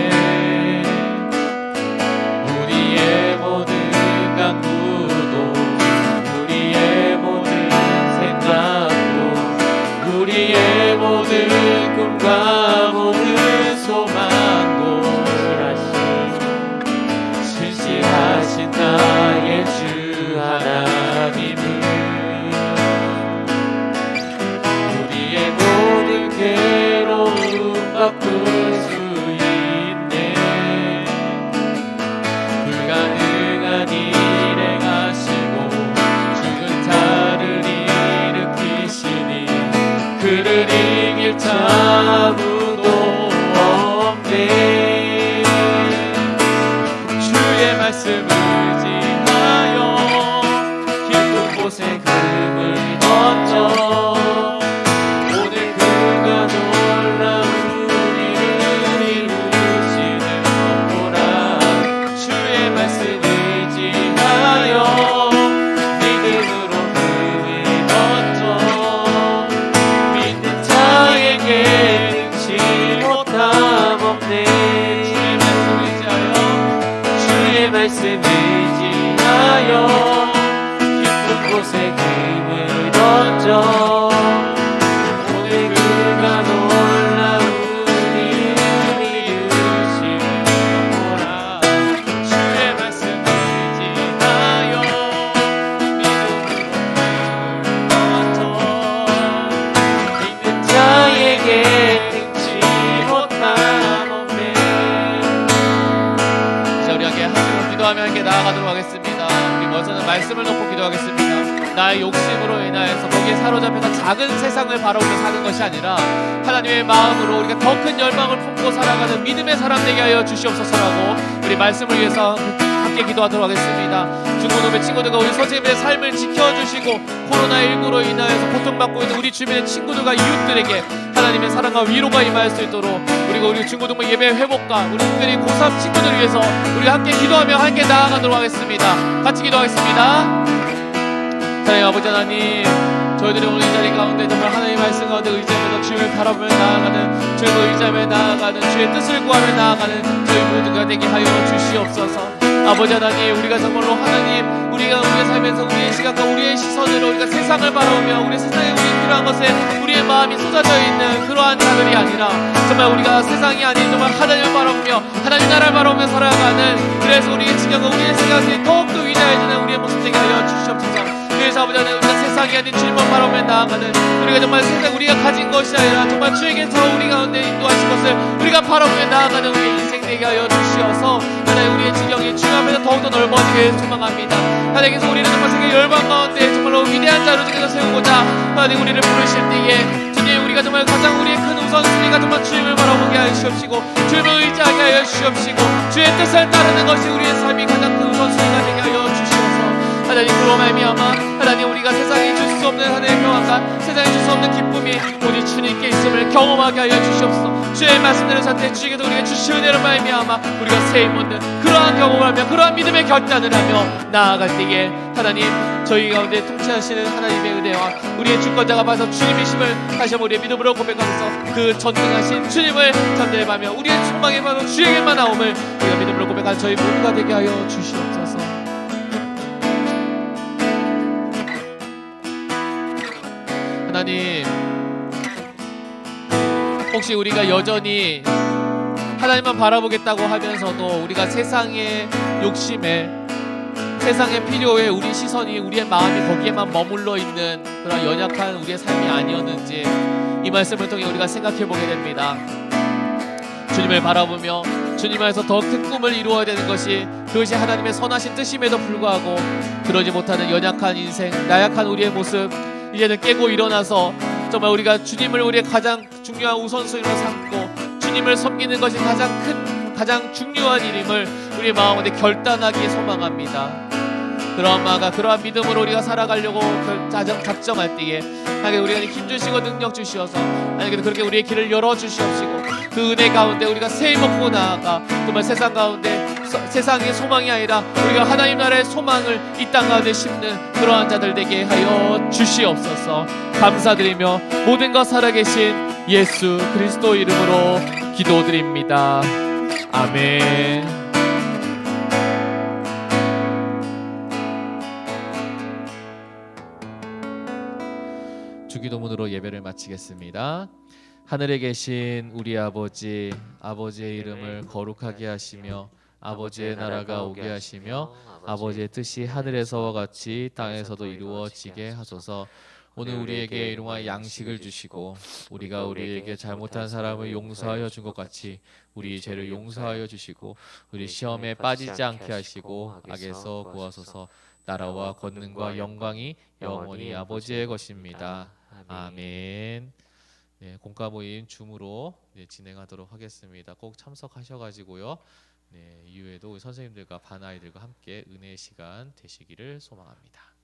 우리의 모든 간구도 우리의 모든 생각도 우리의 모든 꿈과 모든 소망도 진실하신 나의 주 하나님은 우리의 모든 괴로움 바꿀 수 있네. 불가능한 일 행하시고 죽은 자를 일으키시니 그를 이길 자 아무도 없네. 주의 말씀을 의지하여 깊은 곳에 금을 던져 오늘 그가 놀라운 일을 이루시는 것 보라. 주의 말씀을 의지하여 믿음으로 금을 던져 믿는 자에게 능치 못함 없네. 주의 말씀을 의지하여 깊은 곳에 금을 던져 오늘 그가 놀라운 일을 이루시는 것 보라. 주의 말씀을 의지하여 믿음으로 금을 던져 믿는 자에게 능치 못함 없네. 자, 우리 함께 하나님을 기도하며 함께 나아가도록 하겠습니다. 우리 먼저는 말씀을 놓고 기도하겠습니다. 나의 욕심으로 인하여서 거기에 사로잡혀서 작은 세상을 바라보며 사는 것이 아니라 하나님의 마음으로 우리가 더 큰 열망을 품고 살아가는 믿음의 사람 되게 하여 주시옵소서라고 우리 말씀을 위해서 함께 기도하도록 하겠습니다. 중고등부 친구들과 우리 선생님의 삶을 지켜주시고 코로나19로 인하여서 고통받고 있는 우리 주변의 친구들과 이웃들에게 하나님의 사랑과 위로가 임할 수 있도록 그리고 우리 중고등부 예배 회복과 우리 특별히 고3 친구들 위해서 우리가 함께 기도하며 함께 나아가도록 하겠습니다. 같이 기도하겠습니다. 사랑의 아버지 하나님, 저희들이 오늘 이 자리 가운데 정말 하나님의 말씀 가운데 의지하면서 주를 바라보며 나아가는 주를 의지하며 나아가는 주의 뜻을 구하며 나아가는 저희 모두가 되게 하여 주시옵소서. 아버지 하나님, 우리가 정말로 하나님 우리가 살면서 우리의 시간과 우리의 시선으로 우리가 세상을 바라보며 우리 세상에 우리 필요한 것에 우리의 마음이 쏟아져 있는 그러한 자들이 아니라 정말 우리가 세상이 아닌 정말 하나님을 바라보며 하나님 나라를 바라보며 살아가는 그래서 우리의 지경과 우리의 생각이 더욱더 위대해지는 우리의 모습 되게 하여 주시옵소서. 그래서 아버지 하나님 우리가 세상이 아닌 주님만 바라보며 나아가는 우리가 정말 세상 우리가 가진 것이 아니라 정말 주에게서 우리 가운데 인도하신 것을 우리가 바라보며 나아가는 우리의 인생 되게 하여 주시어서 하나님 우리의 지경이 주 앞에서 더욱더 넓어지게 소망합니다. 하나님께서 우리는 정말 세계 열방 가운데 정말로 위대한 자로 중에서 세우고자 하나님 우리를 부르실 때에 주님 우리가 정말 가장 우리의 큰 우선순위가 정말 주님을 바라보게 하여 주시옵시고 주님을 의지하게 하여 주시옵시고 주의 뜻을 따르는 것이 우리의 삶이 가장 큰 우선순위가 되게 하여 주시옵소서. 하나님 그로 말미암아 하나님 우리가 세상에 줄 수 없는 하나님의 평안과 세상에 줄 수 없는 기쁨이 오직 주님께 있음을 경험하게 하여 주시옵소서. 주의 말씀대로 선택 주시기도 우리가 주시는 대로 말미암아 우리가 세임 얻는 그러한 경험을 하며 그러한 믿음의 결단을 하며 나아갈 때에 하나님 저희 가운데 통치하시는 하나님의 은혜와 우리의 주권자가 봐서 주님이심을 다시 한번 우리의 믿음으로 고백하면서 그 전능하신 주님을 잠대하며 우리의 소망에 봐서 주에게만 나옴을 우리가 믿음으로 고백한 저희 모두가 되게 하여 주시옵소서. 하나님 혹시 우리가 여전히 하나님만 바라보겠다고 하면서도 우리가 세상의 욕심에 세상의 필요에 우리 시선이 우리의 마음이 거기에만 머물러 있는 그런 연약한 우리의 삶이 아니었는지 이 말씀을 통해 우리가 생각해 보게 됩니다. 주님을 바라보며 주님 안에서 더 큰 꿈을 이루어야 되는 것이 그것이 하나님의 선하신 뜻임에도 불구하고 그러지 못하는 연약한 인생 나약한 우리의 모습 이제는 깨고 일어나서 정말 우리가 주님을 우리의 가장 중요한 우선순위로 삼고 주님을 섬기는 것이 가장 중요한 일임을 우리의 마음에 결단하기에 소망합니다. 그러한 마음과 그러한 믿음으로 우리가 살아가려고 작정할 때에 하나님 우리가 힘주시고 능력 주시어서 하나님 그렇게 우리의 길을 열어주시옵시고 그 은혜 가운데 우리가 세임 얻고 나아가 정말 세상 가운데 세상의 소망이 아니라 우리가 하나님 나라의 소망을 이 땅 가운데 심는 그러한 자들 되게 하여 주시옵소서. 감사드리며 모든 것 살아계신 예수 그리스도 이름으로 기도드립니다. 아멘. 주기도문으로 예배를 마치겠습니다. 하늘에 계신 우리 아버지, 아버지의 이름을 거룩하게 하시며 아버지의 나라가 오게 하시며 아버지의 뜻이 하늘에서와 같이 땅에서도 이루어지게 하소서. 오늘 우리에게 일용할 양식을 주시고 우리가 우리에게 잘못한 사람을 용서하여 준 것 같이 우리 죄를 용서하여 주시고 우리 시험에 빠지지 않게 하시고 악에서 구하소서. 나라와 권능과 영광이 영원히 아버지의 것입니다. 아멘. 네, 공과 모임 줌으로 진행하도록 하겠습니다. 꼭 참석하셔가지고요. 네, 이후에도 선생님들과 반 아이들과 함께 은혜의 시간 되시기를 소망합니다.